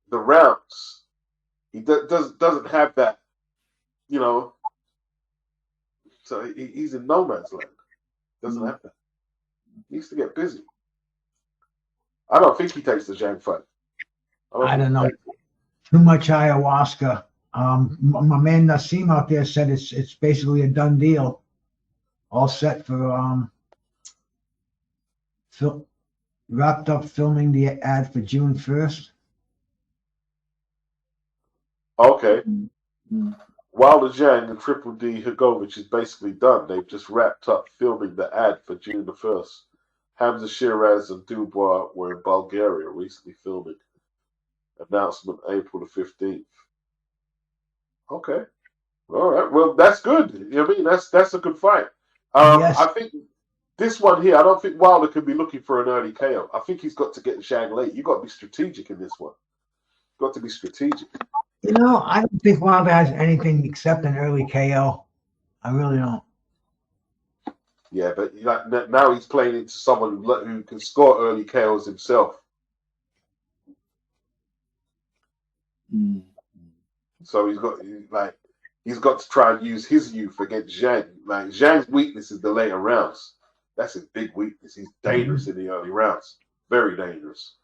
the rounds. He doesn't have that, you know. So he's in no man's land. Doesn't have that. He needs to get busy. I don't think he takes the Zhang fight. I don't know. Too much ayahuasca. My man Nassim out there said it's basically a done deal. All set for wrapped up filming the ad for June 1st. Okay. Wilder Zhang and Triple D Higovic is basically done. They've just wrapped up filming the ad for June the 1st. Hamza Shiraz and Dubois were in Bulgaria recently filming. Announcement April the 15th. Okay. All right. Well, that's good. You know what I mean? That's a good fight. Yes. I think this one here, I don't think Wilder can be looking for an early KO. I think he's got to get Zhang late. You've got to be strategic in this one. You've got to be strategic. You know, I don't think Wilder has anything except an early KO. I really don't. Yeah, but like, now he's playing into someone who can score early KOs himself. So he's got to try and use his youth against Zhang. Like Zhang's weakness is the later rounds. That's his big weakness. He's dangerous in the early rounds. Very dangerous.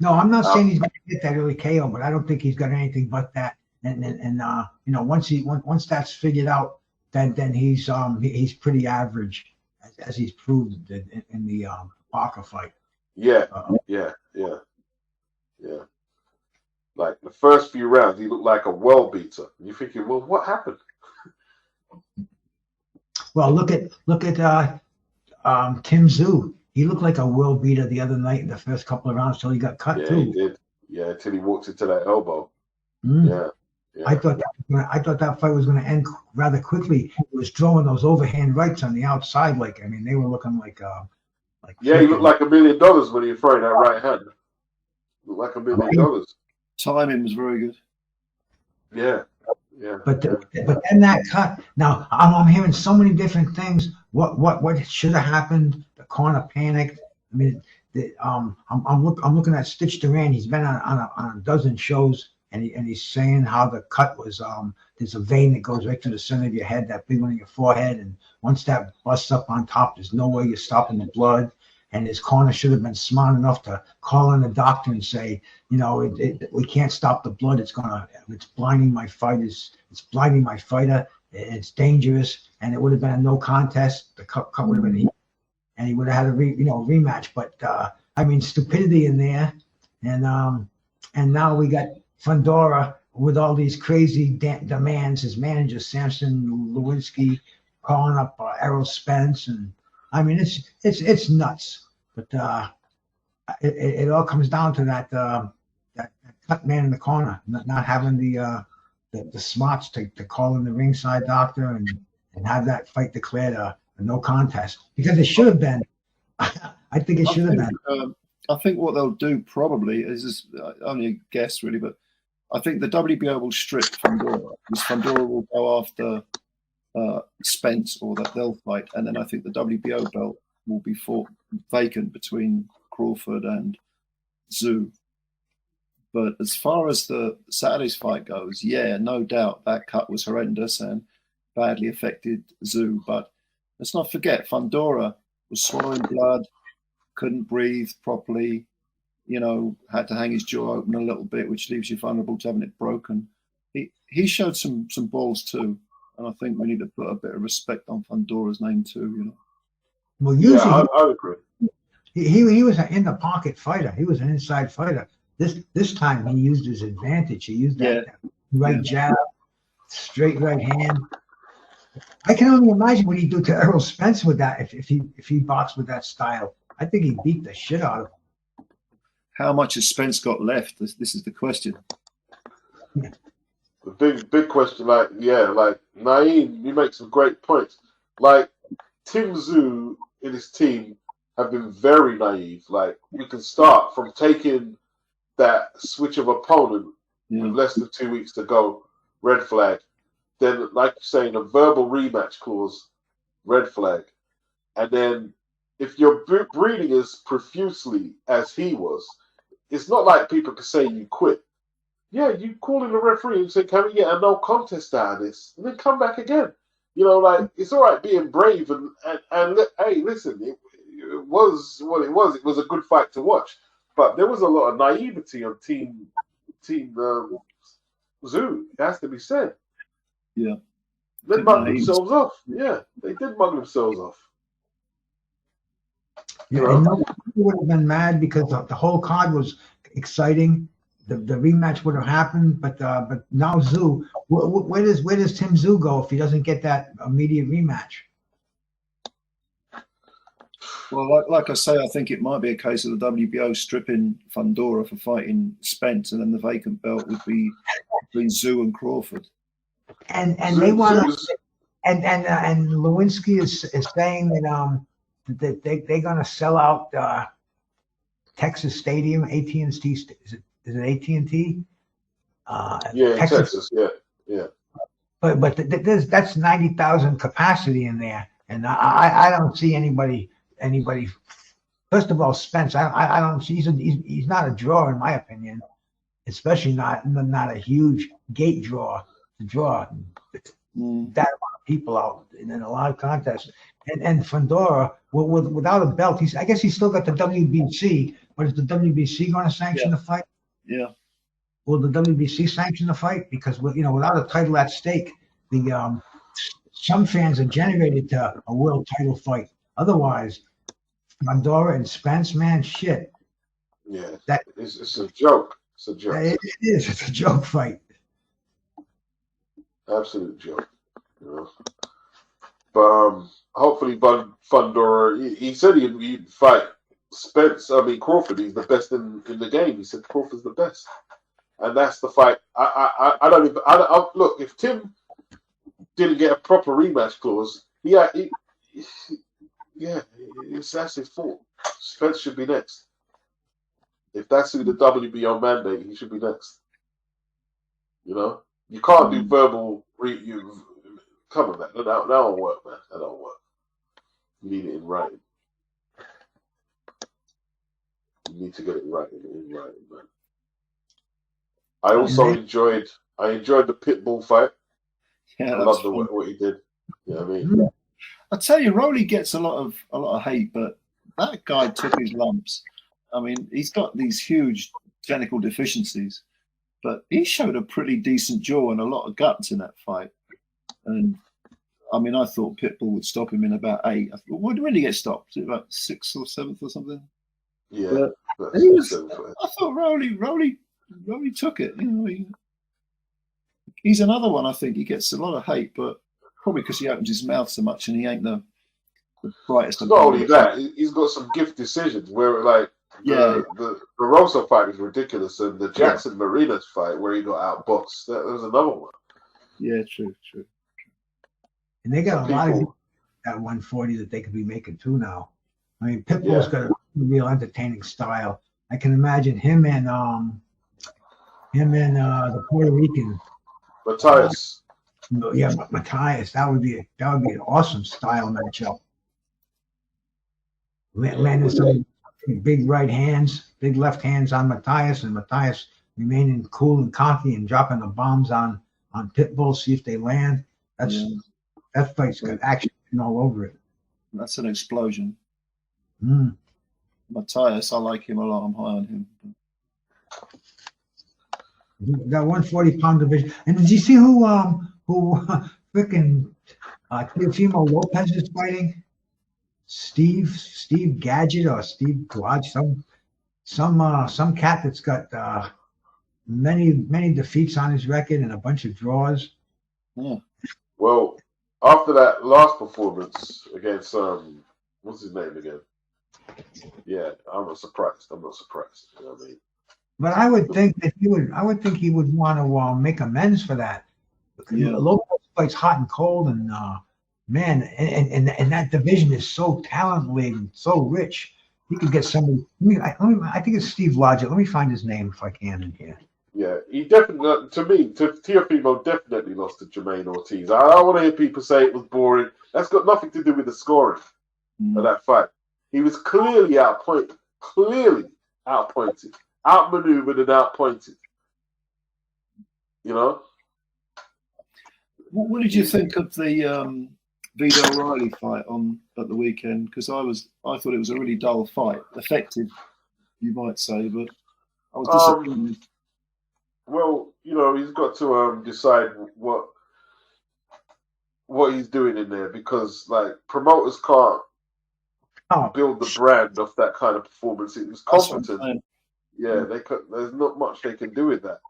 No, I'm not saying he's going to get that early KO, but I don't think he's got anything but that. And you know, once that's figured out, then he's pretty average, as he's proved in the Parker fight. Yeah. Like the first few rounds, he looked like a well beater. And you're thinking, well, what happened? Well, look at Tim Tszyu. He looked like a world beater the other night in the first couple of rounds till he got cut too. Yeah, he did. Yeah, till he walked into that elbow. Yeah. I thought that fight was going to end rather quickly. He was throwing those overhand rights on the outside, they were looking like Like Yeah, he looked like $1 million when he was throwing that right hand. Looked like $1 million. Timing was very good. Yeah, yeah. But then that cut. Now I'm hearing so many different things. What should have happened? The corner panicked. I mean, I'm looking at Stitch Duran. He's been on a dozen shows, and he's saying how the cut was. There's a vein that goes right through the center of your head, that big one in your forehead, and once that busts up on top, there's no way you're stopping the blood. And his corner should have been smart enough to call in the doctor and say, you know, we can't stop the blood. It's blinding my fighters. It's blinding my fighter. It's dangerous, and it would have been a no contest. The cut would have been, and he would have had a rematch. But I mean, stupidity in there, and now we got Fundora with all these crazy demands. His manager Samson Lewinsky calling up Errol Spence, and I mean it's nuts. But it all comes down to that cut man in the corner not having the smarts to call in the ringside doctor and have that fight declared a no contest, because it should have been. I think it should have been. I think what they'll do probably is only a guess really, but I think the WBO will strip Fundora, because Fundora will go after Spence, or that they'll fight, and then I think the WBO belt will be fought vacant between Crawford and Tszyu. But as far as the Saturday's fight goes, yeah, no doubt that cut was horrendous and badly affected Tszyu. But let's not forget, Fundora was swallowing blood, couldn't breathe properly, you know, had to hang his jaw open a little bit, which leaves you vulnerable to having it broken. He showed some balls too, and I think we need to put a bit of respect on Fundora's name too, you know. Well, usually I agree. He was an in the pocket fighter. He was an inside fighter. This time he used his advantage. He used that right jab, straight right hand. I can only imagine what he'd do to Errol Spence with that if he boxed with that style. I think he beat the shit out of him. How much has Spence got left? This is the question. The big question, like Naeem, you make some great points. Like Tim Tszyu and his team have been very naive. Like, we can start from taking that switch of opponent with less than 2 weeks to go, red flag. Then, like you're saying, a verbal rematch clause, red flag. And then if you're breeding as profusely as he was, it's not like people can say you quit. Yeah, you call in the referee and say, can we get a no contest out of this? And then come back again. You know, like, it's all right being brave and hey, listen, it was what it was. It was a good fight to watch. But there was a lot of naivety on Team Tszyu. It has to be said. Yeah. They mugged themselves off. Yeah, they did mug themselves off. Yeah, and nobody would have been mad because the whole card was exciting. The rematch would have happened, but now Tszyu, where does Tim Tszyu go if he doesn't get that immediate rematch? Well, like I say, I think it might be a case of the WBO stripping Fundora for fighting Spence, and then the vacant belt would be between Tszyu and Crawford. And they want to, and Lewinsky is saying that they're going to sell out Texas Stadium, AT&T. Is it AT&T? Yeah, Texas. Yeah. But that's 90,000 capacity in there, and I don't see anybody. First of all, Spence, I don't see he's not a draw in my opinion, especially not a huge gate draw to draw that amount of people out in a live contest. And Fundora, without a belt, I guess he's still got the WBC, but is the WBC going to sanction the fight? Yeah. Will the WBC sanction the fight? Because without a title at stake, some fans are generated to a world title fight. Otherwise, Fundora and Spence, man, shit. Yeah, it's a joke. It's a joke. It is. It's a joke fight. Absolute joke. You know? But hopefully, Fundora. He said he'd fight Crawford. He's the best in the game. He said Crawford's the best, and that's the fight. I don't even. Look, if Tim didn't get a proper rematch clause, that's his fault. Spence should be next. If that's who the WBO mandate, he should be next. You know, you can't do verbal. Come on, man. That don't work, man. That don't work. You need it in writing. You need to get it right in writing, man. I also enjoyed the Pitbull fight. Yeah, I loved what he did. You know what I mean? Yeah. I tell you, Rowley gets a lot of hate, but that guy took his lumps. I mean, he's got these huge technical deficiencies, but he showed a pretty decent jaw and a lot of guts in that fight. And I mean, I thought Pitbull would stop him in about 8. I thought, when did he get stopped? Was it about 6th or 7th or something? Yeah. I thought Rowley took it. You know, he's another one. I think he gets a lot of hate, but probably because he opens his mouth so much and he ain't the brightest. Not only that, he's got some gift decisions where, like, the Rosa fight is ridiculous, and the Jackson Marinas fight where he got outboxed, that was another one. Yeah, true. And they got a lot of at 140 that they could be making too now. I mean, Pitbull's got a real entertaining style. I can imagine him and the Puerto Rican Matthias. Matthias. That would be an awesome style matchup. Landing some big right hands, big left hands on Matthias, and Matthias remaining cool and cocky and dropping the bombs on Pitbull, see if they land. That fight's got action all over it. That's an explosion. Mm. Matthias, I like him a lot. I'm high on him. That 140-pound division. And did you see who freaking Teofimo Lopez is fighting? Steve Gadget or Steve Gouage, some cat that's got many defeats on his record and a bunch of draws. Yeah. Well, after that last performance against what's his name again? Yeah, I'm not surprised. You know what I mean? But I would think that he would want to make amends for that. Yeah. Lopez fights hot and cold, and man, and that division is so talented, so rich. He could get somebody. I think it's Steve Logic. Let me find his name if I can in here. Yeah, he definitely, Teofimo definitely lost to Jermaine Ortiz. I don't want to hear people say it was boring. That's got nothing to do with the scoring of that fight. He was clearly outpointed, outmaneuvered and outpointed. You know? What did you think of the Vito O'Reilly fight at the weekend? Because I thought it was a really dull fight. Effective, you might say, but I was disappointed. Well, you know, he's got to decide what he's doing in there, because like promoters can't build the brand of that kind of performance. It was competent. Yeah, there's not much they can do with that.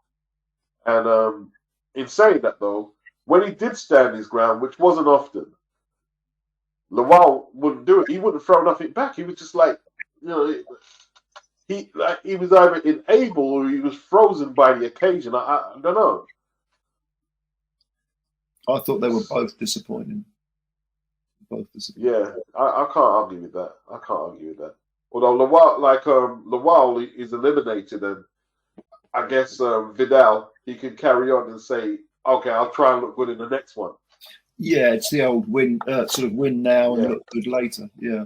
And in saying that, though, when he did stand his ground, which wasn't often, Lawal wouldn't do it. He wouldn't throw nothing back. He was just like, you know, he was either unable or he was frozen by the occasion. I don't know. I thought they were both disappointing. Yeah, I can't argue with that. Although Lawal is eliminated, and I guess Vidal, he can carry on and say, okay, I'll try and look good in the next one. Yeah, it's the old win now and look good later. Yeah.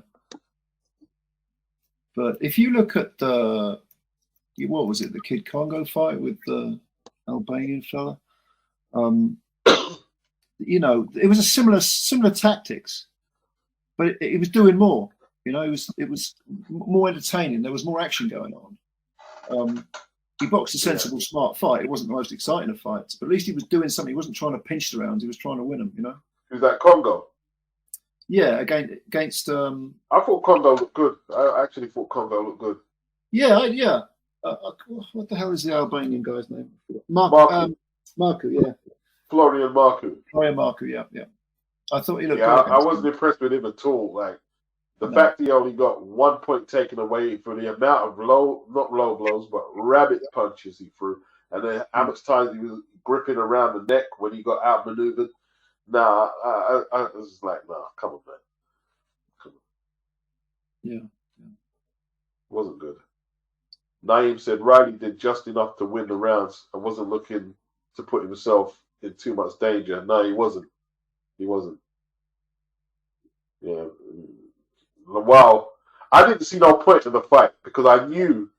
But if you look at what was it, the Kid Congo fight with the Albanian fella? You know, it was a similar tactics, but it was doing more. You know, it was more entertaining. There was more action going on. He boxed a sensible, smart fight. It wasn't the most exciting of fights, but at least he was doing something. He wasn't trying to pinch the rounds. He was trying to win them. You know. Who's that, Congo? Yeah, against. I thought Congo looked good. I actually thought Congo looked good. Yeah. What the hell is the Albanian guy's name? Marku. Marku, yeah. Florian Marku. Yeah. I thought he looked good. I wasn't impressed with him at all. Like, the fact he only got 1 point taken away for the amount of not low blows, but rabbit punches he threw, and then how much time he was gripping around the neck when he got outmaneuvered. Nah, I was like, nah, come on, man. Yeah. Wasn't good. Naeem said Riley did just enough to win the rounds and wasn't looking to put himself in too much danger. No, he wasn't. He wasn't. Yeah. Wow. I didn't see no point in the fight because I knew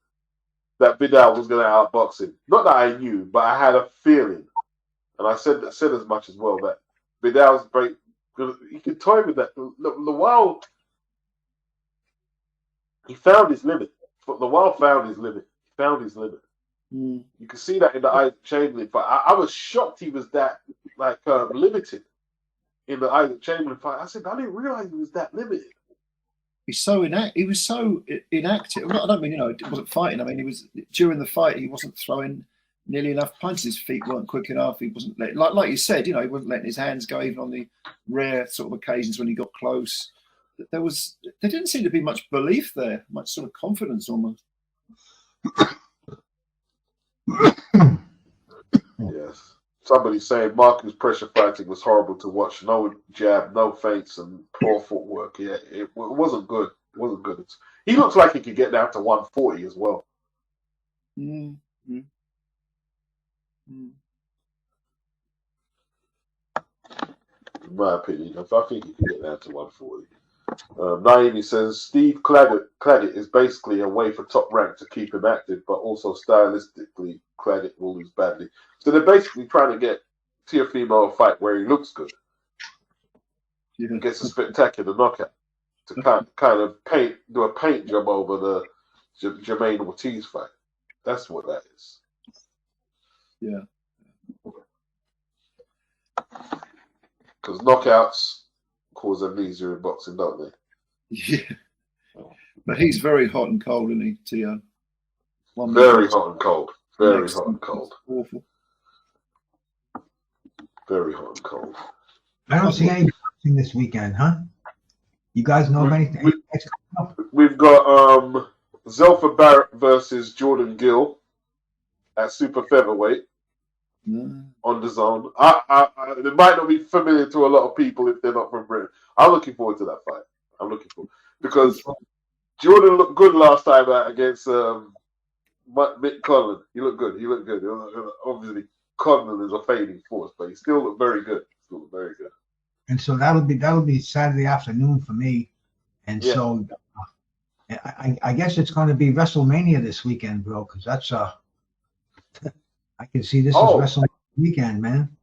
that Vidal was going to outbox him. Not that I knew, but I had a feeling. And I said as much as well that Vidal's great. He could toy with that. Lawal, he found his limit. Lawal found his limit. He found his limit. Mm. You can see that in the Isaac Chamberlain fight. I was shocked he was that limited in the Isaac Chamberlain fight. I said I didn't realize he was that limited. He's so he was so inactive. I don't mean, he wasn't fighting. I mean, he was during the fight. He wasn't throwing nearly enough punches. His feet weren't quick enough. He wasn't like you said. He wasn't letting his hands go even on the rare sort of occasions when he got close. There didn't seem to be much belief there, much sort of confidence almost. Yes. Somebody saying Marcus' pressure fighting was horrible to watch. No jab, no feints, and poor footwork. Yeah, it wasn't good. It wasn't good. He looks like he could get down to 140 as well. Mm-hmm. In my opinion, I think he could get down to 140. Naomi says Steve Claggett is basically a way for Top Rank to keep him active, but also stylistically Claggett will lose badly. So they're basically trying to get Teofimo a fight where he looks good. Yeah. He gets a spectacular knockout to kind of do a paint job over the Jermaine Ortiz fight. That's what that is. Yeah. Because knockouts cause amnesia in boxing, don't they? Yeah. But he's very hot and cold, isn't he, Tio? Very hot and cold. Very hot and cold. Awful. Very hot and cold. I don't see any boxing this weekend, huh? You guys know of anything? We've got Zelfa Barrett versus Jordan Gill at super featherweight on the zone. It might not be familiar to a lot of people if they're not from Britain. I'm looking forward to that fight. Because Jordan looked good last time out against Mick Conlan. He looked good. Obviously, Conlan is a fading force, but he still looked very good. And so that'll be Saturday afternoon for me. And yeah. So I guess it's going to be WrestleMania this weekend, bro, because that's I can see this is WrestleMania weekend, man.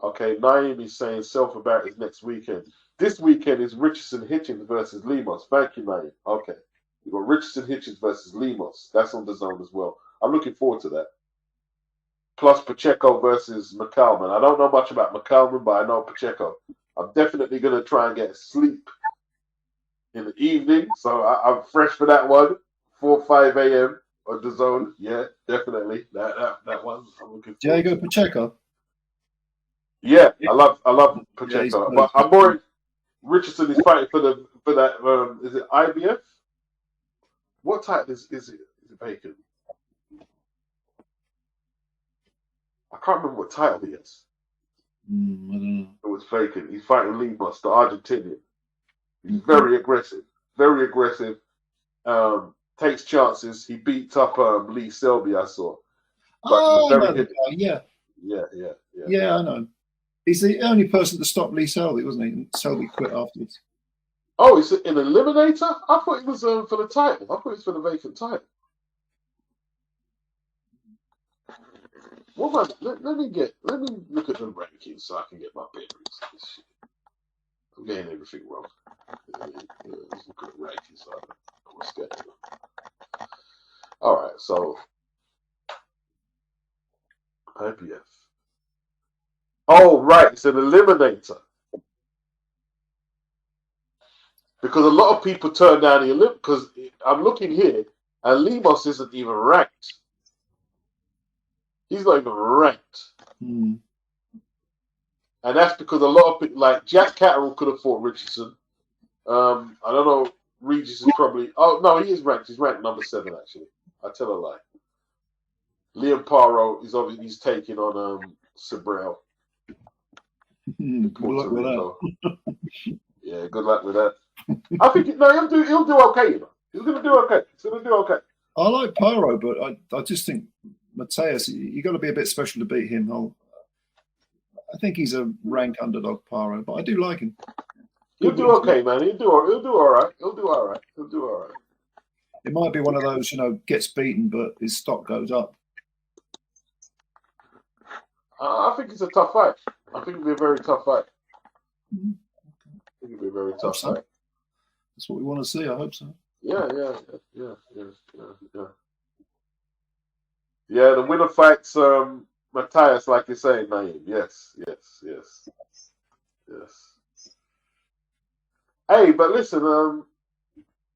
Okay, Naeem is saying Self Barrett is next weekend. This weekend is Richardson Hitchens versus Lemos. Thank you, Naeem. Okay. We've got Richardson Hitchens versus Lemos. That's on the zone as well. I'm looking forward to that. Plus Pacheco versus McCallman. I don't know much about McCallman, but I know Pacheco. I'm definitely going to try and get sleep in the evening. So I'm fresh for that one. 4 5 a.m. on the zone. Yeah, definitely. That one. I'm looking forward Diego Pacheco. Yeah, I love Pacheco. Yeah, but I'm more Richardson is fighting for that is it IBF? What title is it? Is it vacant? I can't remember what title he is. I don't know. It was vacant. He's fighting Lemos, the Argentinian. He's very aggressive. Very aggressive. Takes chances. He beat up Lee Selby, I saw. But I know the guy, yeah. Yeah, I know. He's the only person to stop Lee Selby, wasn't he? And Selby quit afterwards. Oh, it's an eliminator? I thought it was for the title. I thought it was for the vacant title. What let me look at the rankings so I can get my bearings. I'm getting everything wrong. Let's look at the rankings so I know what's going on. All right, so IPF. Oh, right, it's an eliminator. Because a lot of people turn down the Olympic. Because I'm looking here, and Lemos isn't even ranked. He's not even ranked. And that's because a lot of people, like Jack Catterall could have fought Richardson. I don't know. Regis is probably. Oh, no, he is ranked. He's ranked number 7, actually. I tell a lie. Liam Paro is obviously he's taking on Sabrel. Good luck with that. Yeah, good luck with that. I think he'll do okay, you know. He's going to do okay. He's going to do okay. I like Pyro, but I just think Mateus, you got to be a bit special to beat him. I think he's a rank underdog, Pyro, but I do like him. He'll do okay, man. He'll do all right. He'll do all right. He'll do all right. It might be one of those, gets beaten, but his stock goes up. I think it's a tough fight. I think it'll be a very tough fight. I think it'll be a very tough fight. That's what we want to see. I hope so. Yeah. Yeah, the winner fights Matthias, like you say, Naeem. Yes. Hey, but listen,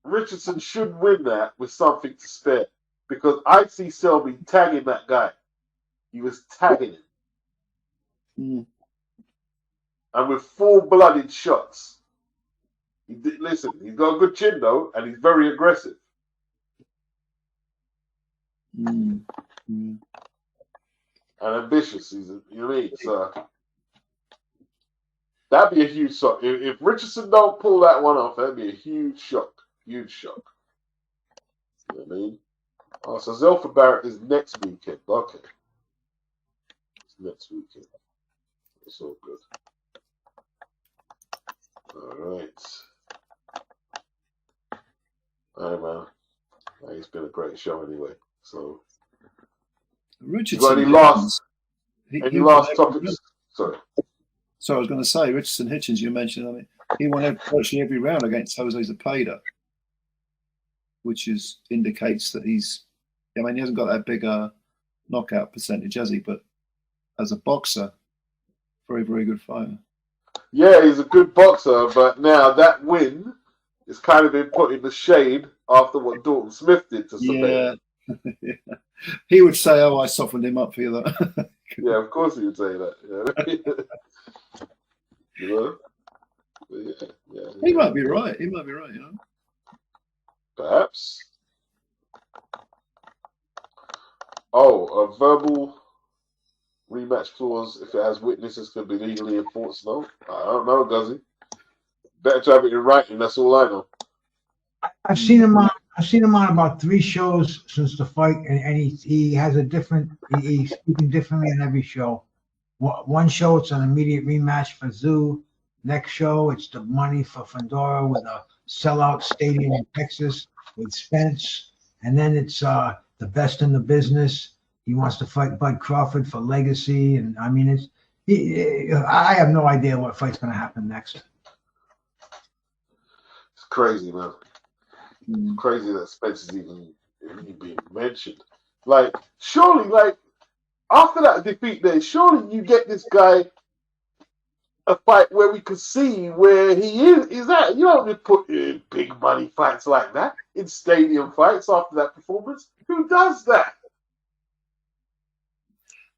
Richardson should win that with something to spare, because I see Selby tagging that guy. He was tagging him. And with full-blooded shots. Listen, he's got a good chin, though, and he's very aggressive. And ambitious. You know what I mean? So, that'd be a huge shock. If Richardson don't pull that one off, that'd be a huge shock. Huge shock. You know what I mean? Oh, so Zelfa Barrett is next weekend. Okay. It's next weekend. It's all good. All right. All right, man. It's been a great show anyway. So, Richardson, you got any last topics? Sorry. So I was going to say, Richardson Hitchens, you mentioned, I mean, he won virtually every round against Jose Zepeda, which indicates that he hasn't got that big knockout percentage, has he? But as a boxer, very, very good fighter. Yeah, he's a good boxer, but now that win is kind of been put in the shade after what Dalton Smith did to Zepeda. Yeah. He would say, "Oh, I softened him up for you." That. Yeah, of course he would say that. Yeah. Yeah. He might be right. Perhaps. Oh, a verbal rematch clause, if it has witnesses, can be legally enforced. No, I don't know, Guzzy. Better to have it in writing. That's all I know. I've seen him on about 3 shows since the fight, and he has a different. He's speaking differently in every show. One show it's an immediate rematch for Tszyu. Next show it's the money for Fundora with a sellout stadium in Texas with Spence, and then it's the best in the business. He wants to fight Bud Crawford for legacy, and I mean I have no idea what fight's going to happen next. It's crazy, man. It's crazy that Spence is even being mentioned. Like, surely, after that defeat there, surely you get this guy a fight where we could see where he is at. You don't put in big money fights like that, in stadium fights after that performance. Who does that?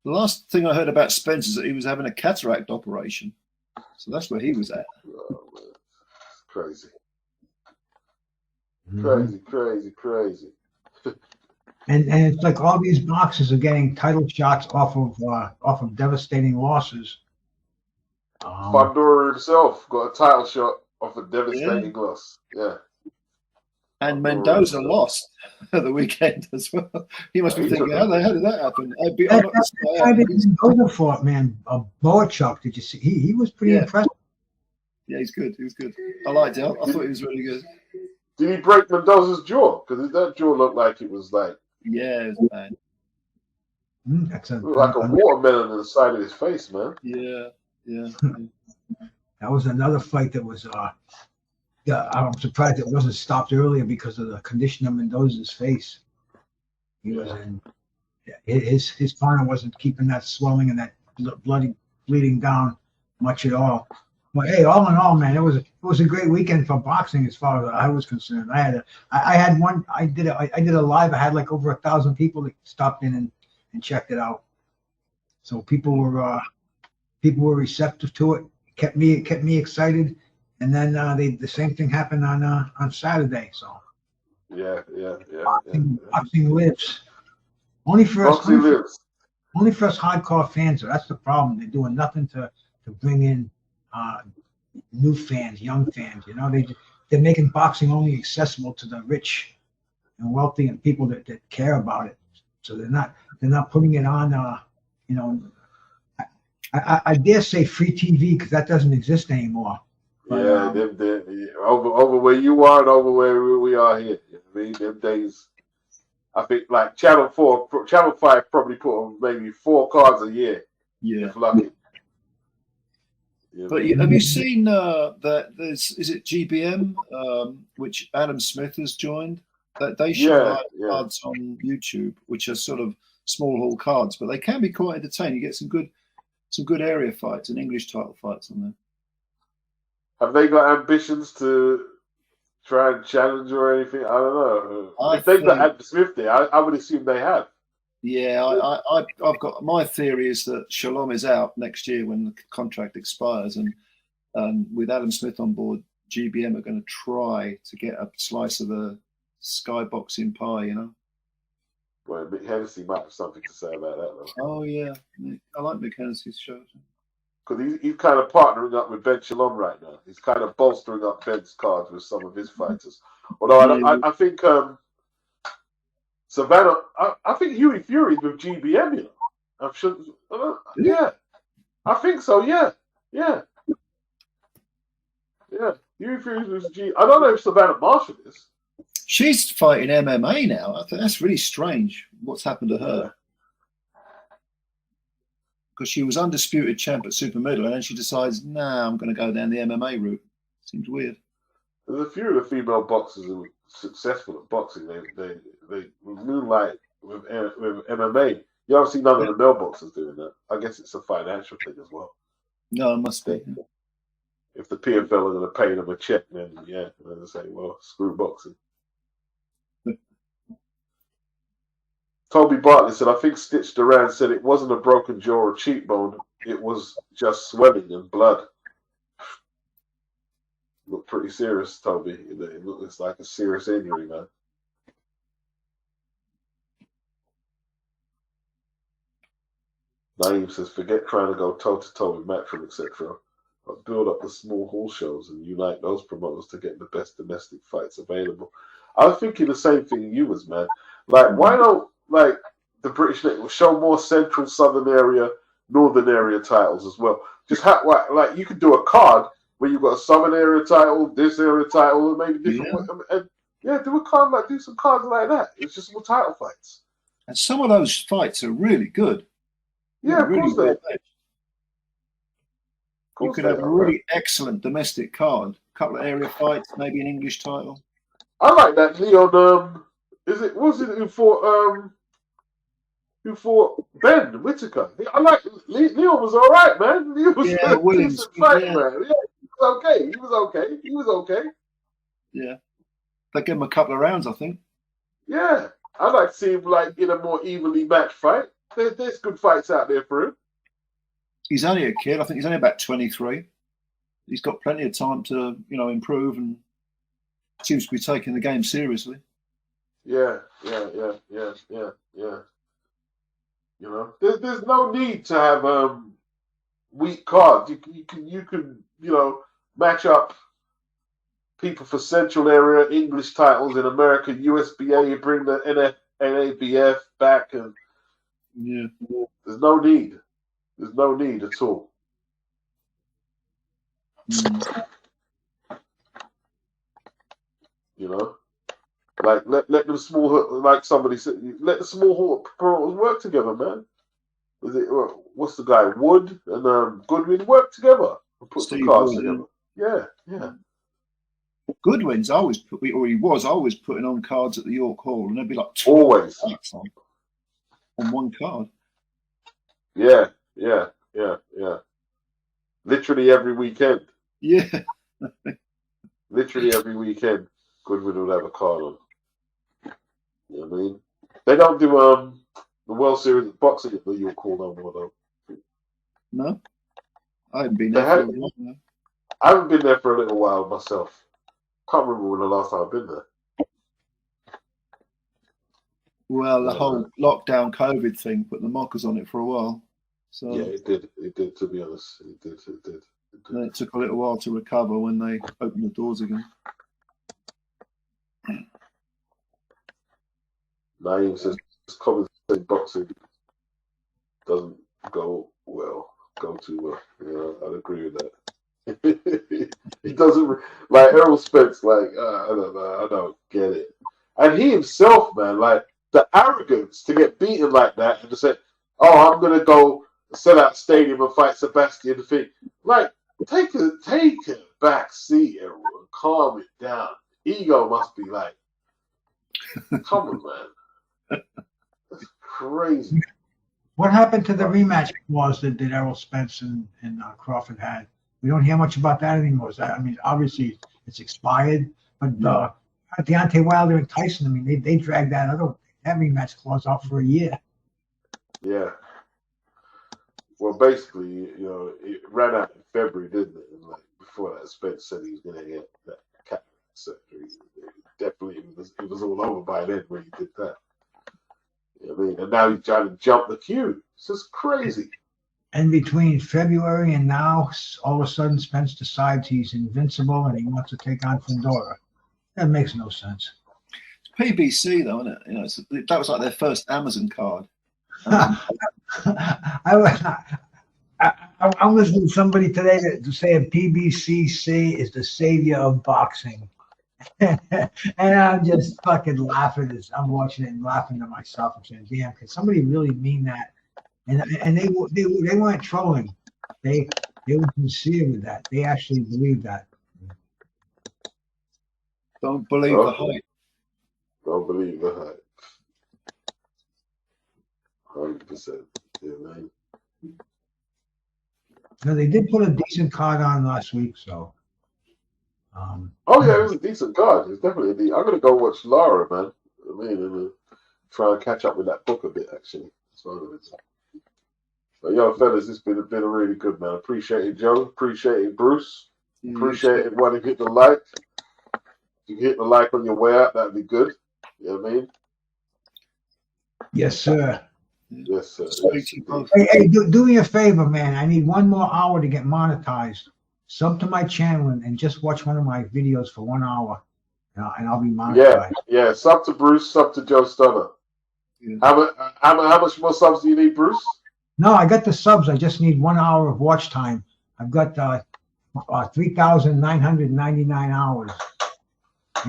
The last thing I heard about Spence is that he was having a cataract operation. So that's where he was at. Oh, man. It's crazy. Mm-hmm. Crazy. And it's like all these boxers are getting title shots off of devastating losses. Fundora himself got a title shot off a devastating loss. Yeah. And Mendoza lost at the weekend as well. He must be thinking, how did that happen? Mendoza fought, man. Boachuk, did you see? He was pretty impressive. Yeah, he's good. He was good. I liked it. I thought he was really good. Did he break Mendoza's jaw? Because that jaw looked like it was like... Yeah, it was bad. Like a watermelon on the side of his face, man. Yeah. That was another fight that was... I'm surprised it wasn't stopped earlier because of the condition of Mendoza's face. He was in... His partner wasn't keeping that swelling and that bloody bleeding down much at all. But hey, all in all, man, it was a great weekend for boxing as far as I was concerned. I did a live. I had like over 1,000 people that stopped in and checked it out. So people were receptive to it. Kept me excited. And then the same thing happened on Saturday. So yeah. Boxing lives. Only for us hardcore fans. So that's the problem. They're doing nothing to bring in new fans, young fans. You know, they're making boxing only accessible to the rich and wealthy and people that care about it. So they're not putting it on. You know, I dare say free TV because that doesn't exist anymore. But, over where you are and over where we are here. You know what I mean, them days. I think like Channel 5 probably put on maybe 4 cards a year. Yeah, if lucky. But have you seen that is it GBM, which Adam Smith has joined? That they show cards on YouTube, which are sort of small hall cards, but they can be quite entertaining. You get some good area fights and English title fights on there. Have they got ambitions to try and challenge or anything? I don't know. If they've got Adam Smith there, I would assume they have. Yeah, I've got my theory is that Shalom is out next year when the contract expires, and with Adam Smith on board, GBM are going to try to get a slice of the skyboxing pie, you know. Well, Mick Hennessy might have something to say about that, though. Oh yeah, I like Mick Hennessy's show. Because he's kind of partnering up with Ben Shalom right now. He's kind of bolstering up Ben's cards with some of his fighters. Although I think Savannah, I think Huey Fury's with GBM, you know. I'm sure. Yeah, I think so. Yeah. Huey Fury's with G. I don't know if Savannah Marshall is. She's fighting MMA now. I think that's really strange. What's happened to her? Because she was undisputed champ at super middle, and then she decides, nah, I'm going to go down the MMA route. Seems weird. There's a few of the female boxers who are successful at boxing. They moonlight with MMA. You haven't seen none of the male boxers doing that. I guess it's a financial thing as well. No, it must be. If the PFL are going to pay them a check, then they say, well, screw boxing. Toby Bartlett said, I think Stitch Duran said it wasn't a broken jaw or cheekbone. It was just swelling and blood. Looked pretty serious, Toby. It looks like a serious injury, man. Naeem says, forget trying to go toe-to-toe with Matchroom, etc. But build up the small hall shows and unite those promoters to get the best domestic fights available. I was thinking the same thing you was, man. Like, why don't the British Network show more central, southern area, northern area titles as well? Just you could do a card where you've got a southern area title, this area title, and maybe different. Do a card do some cards like that. It's just more title fights. And some of those fights are really good. Yeah, of course they are. You could have a really excellent domestic card, a couple of area fights, maybe an English title. I like that Leon. Who fought Ben Whitaker? I like Leon was all right, man. He was a decent fight, man. Yeah, he was okay. Yeah, they gave him a couple of rounds, I think. Yeah, I'd like to see him in a more evenly matched fight. There's good fights out there for him. He's only a kid. I think he's only about 23. He's got plenty of time to, improve, and seems to be taking the game seriously. Yeah. There's no need to have weak cards. You can match up people for Central Area English titles in America, USBA. You bring the NABF back, and there's no need. There's no need at all. Let them small, like somebody said, let the small promoters work together, man. What's the guy, Wood and Goodwin work together and put some cards together. Yeah. Goodwin's he was always putting on cards at the York Hall, and there'd be like 12 on one card. Yeah. Literally every weekend. Yeah. Literally every weekend, Goodwin would have a card on. You know what I mean? They don't do the World Series of boxing at the York Hall no more, though. No, I haven't been there. I haven't been there for a little while myself. Can't remember when the last time I've been there. Well, the whole lockdown COVID thing put the mockers on it for a while. So yeah, it did. It did. To be honest, it did. And it took a little while to recover when they opened the doors again. Naeem says commentating boxing doesn't go too well. Yeah, I'd agree with that. He doesn't like Errol Spence. Like I don't know, I don't get it. And he himself, man, like the arrogance to get beaten like that and to say, "Oh, I'm gonna go sell out stadium and fight Sebastian Fundora." Like, take a back seat, Errol, and calm it down. Ego must be like, come on, man. That's crazy. What happened to the rematch clause that Errol Spence and Crawford had? We don't hear much about that anymore. I mean, obviously it's expired, but Deontay Wilder and Tyson, I mean, they dragged that rematch clause out for a year. Yeah. Well, basically, it ran out in February, didn't it? And like before that, Spence said he was going to get that cataract surgery. Definitely, it was all over by then when he did that. You know what I mean? And now he's trying to jump the queue. It's just crazy. And between February and now, all of a sudden, Spence decides he's invincible and he wants to take on Fundora. That makes no sense. It's PBC, though, isn't it? That was like their first Amazon card. I'm listening to somebody today to say a PBCC is the savior of boxing. And I'm just fucking laughing as I'm watching it and laughing to myself. I'm saying, damn, can somebody really mean that? And they weren't trolling. They were sincere with that. They actually believed that. Don't believe the hype. Don't believe the hype. 100%. Yeah, man. No, they did put a decent card on last week, so. Oh yeah, it was a decent card. It's definitely I'm gonna go watch Lara, man. I mean, and try and catch up with that book a bit. Actually, that's one of it. But yo, fellas, it's been a really good, man. Appreciate it, Joe. Appreciate it, Bruce. Appreciate it. Want to hit the like? If you hit the like on your way out, that'd be good. You know what I mean? Yes, sir. Yes, sir. Hey, do me a favor, man. I need 1 more hour to get monetized. Sub to my channel and just watch one of my videos for 1 hour, and I'll be monetized. Yeah. Sub to Bruce. Sub to Joe Stunner. Yeah. How much more subs do you need, Bruce? No, I got the subs. I just need 1 hour of watch time. I've got 3,999 hours. I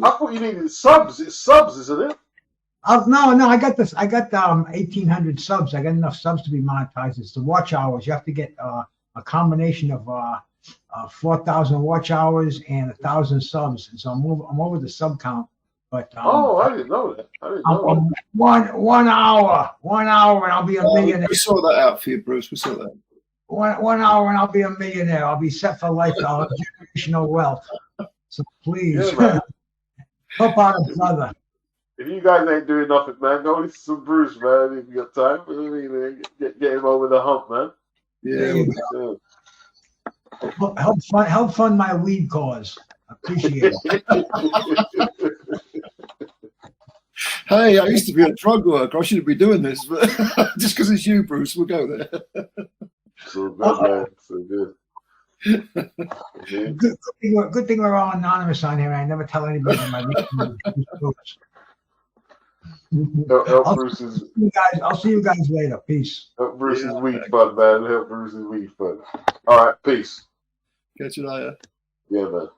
thought you needed subs. It's subs, isn't it? No, I got this. I got 1,800 subs. I got enough subs to be monetized. It's the watch hours. You have to get a combination of 4,000 watch hours and 1,000 subs. And so I'm over the sub count. But I didn't know that. One hour, and I'll be a millionaire. We saw that out for you, Bruce. We saw that. 1 hour and I'll be a millionaire. I'll be set for life. I'll have generational wealth. So please, help out a brother. If you guys ain't doing nothing, man, go listen to some Bruce, man. If you got time, I mean, get him over the hump, man. Yeah. Help fund my weed cause. Appreciate it. Hey, I used to be a drug worker. I shouldn't be doing this, but just because it's you, Bruce, we'll go there. So good, man. So good. Good thing we're all anonymous on here. I never tell anybody my I'll see you guys later. Peace. Help Bruce's weed fund, man. Help Bruce's weed fund. All right, peace. Catch you later. Yeah, man.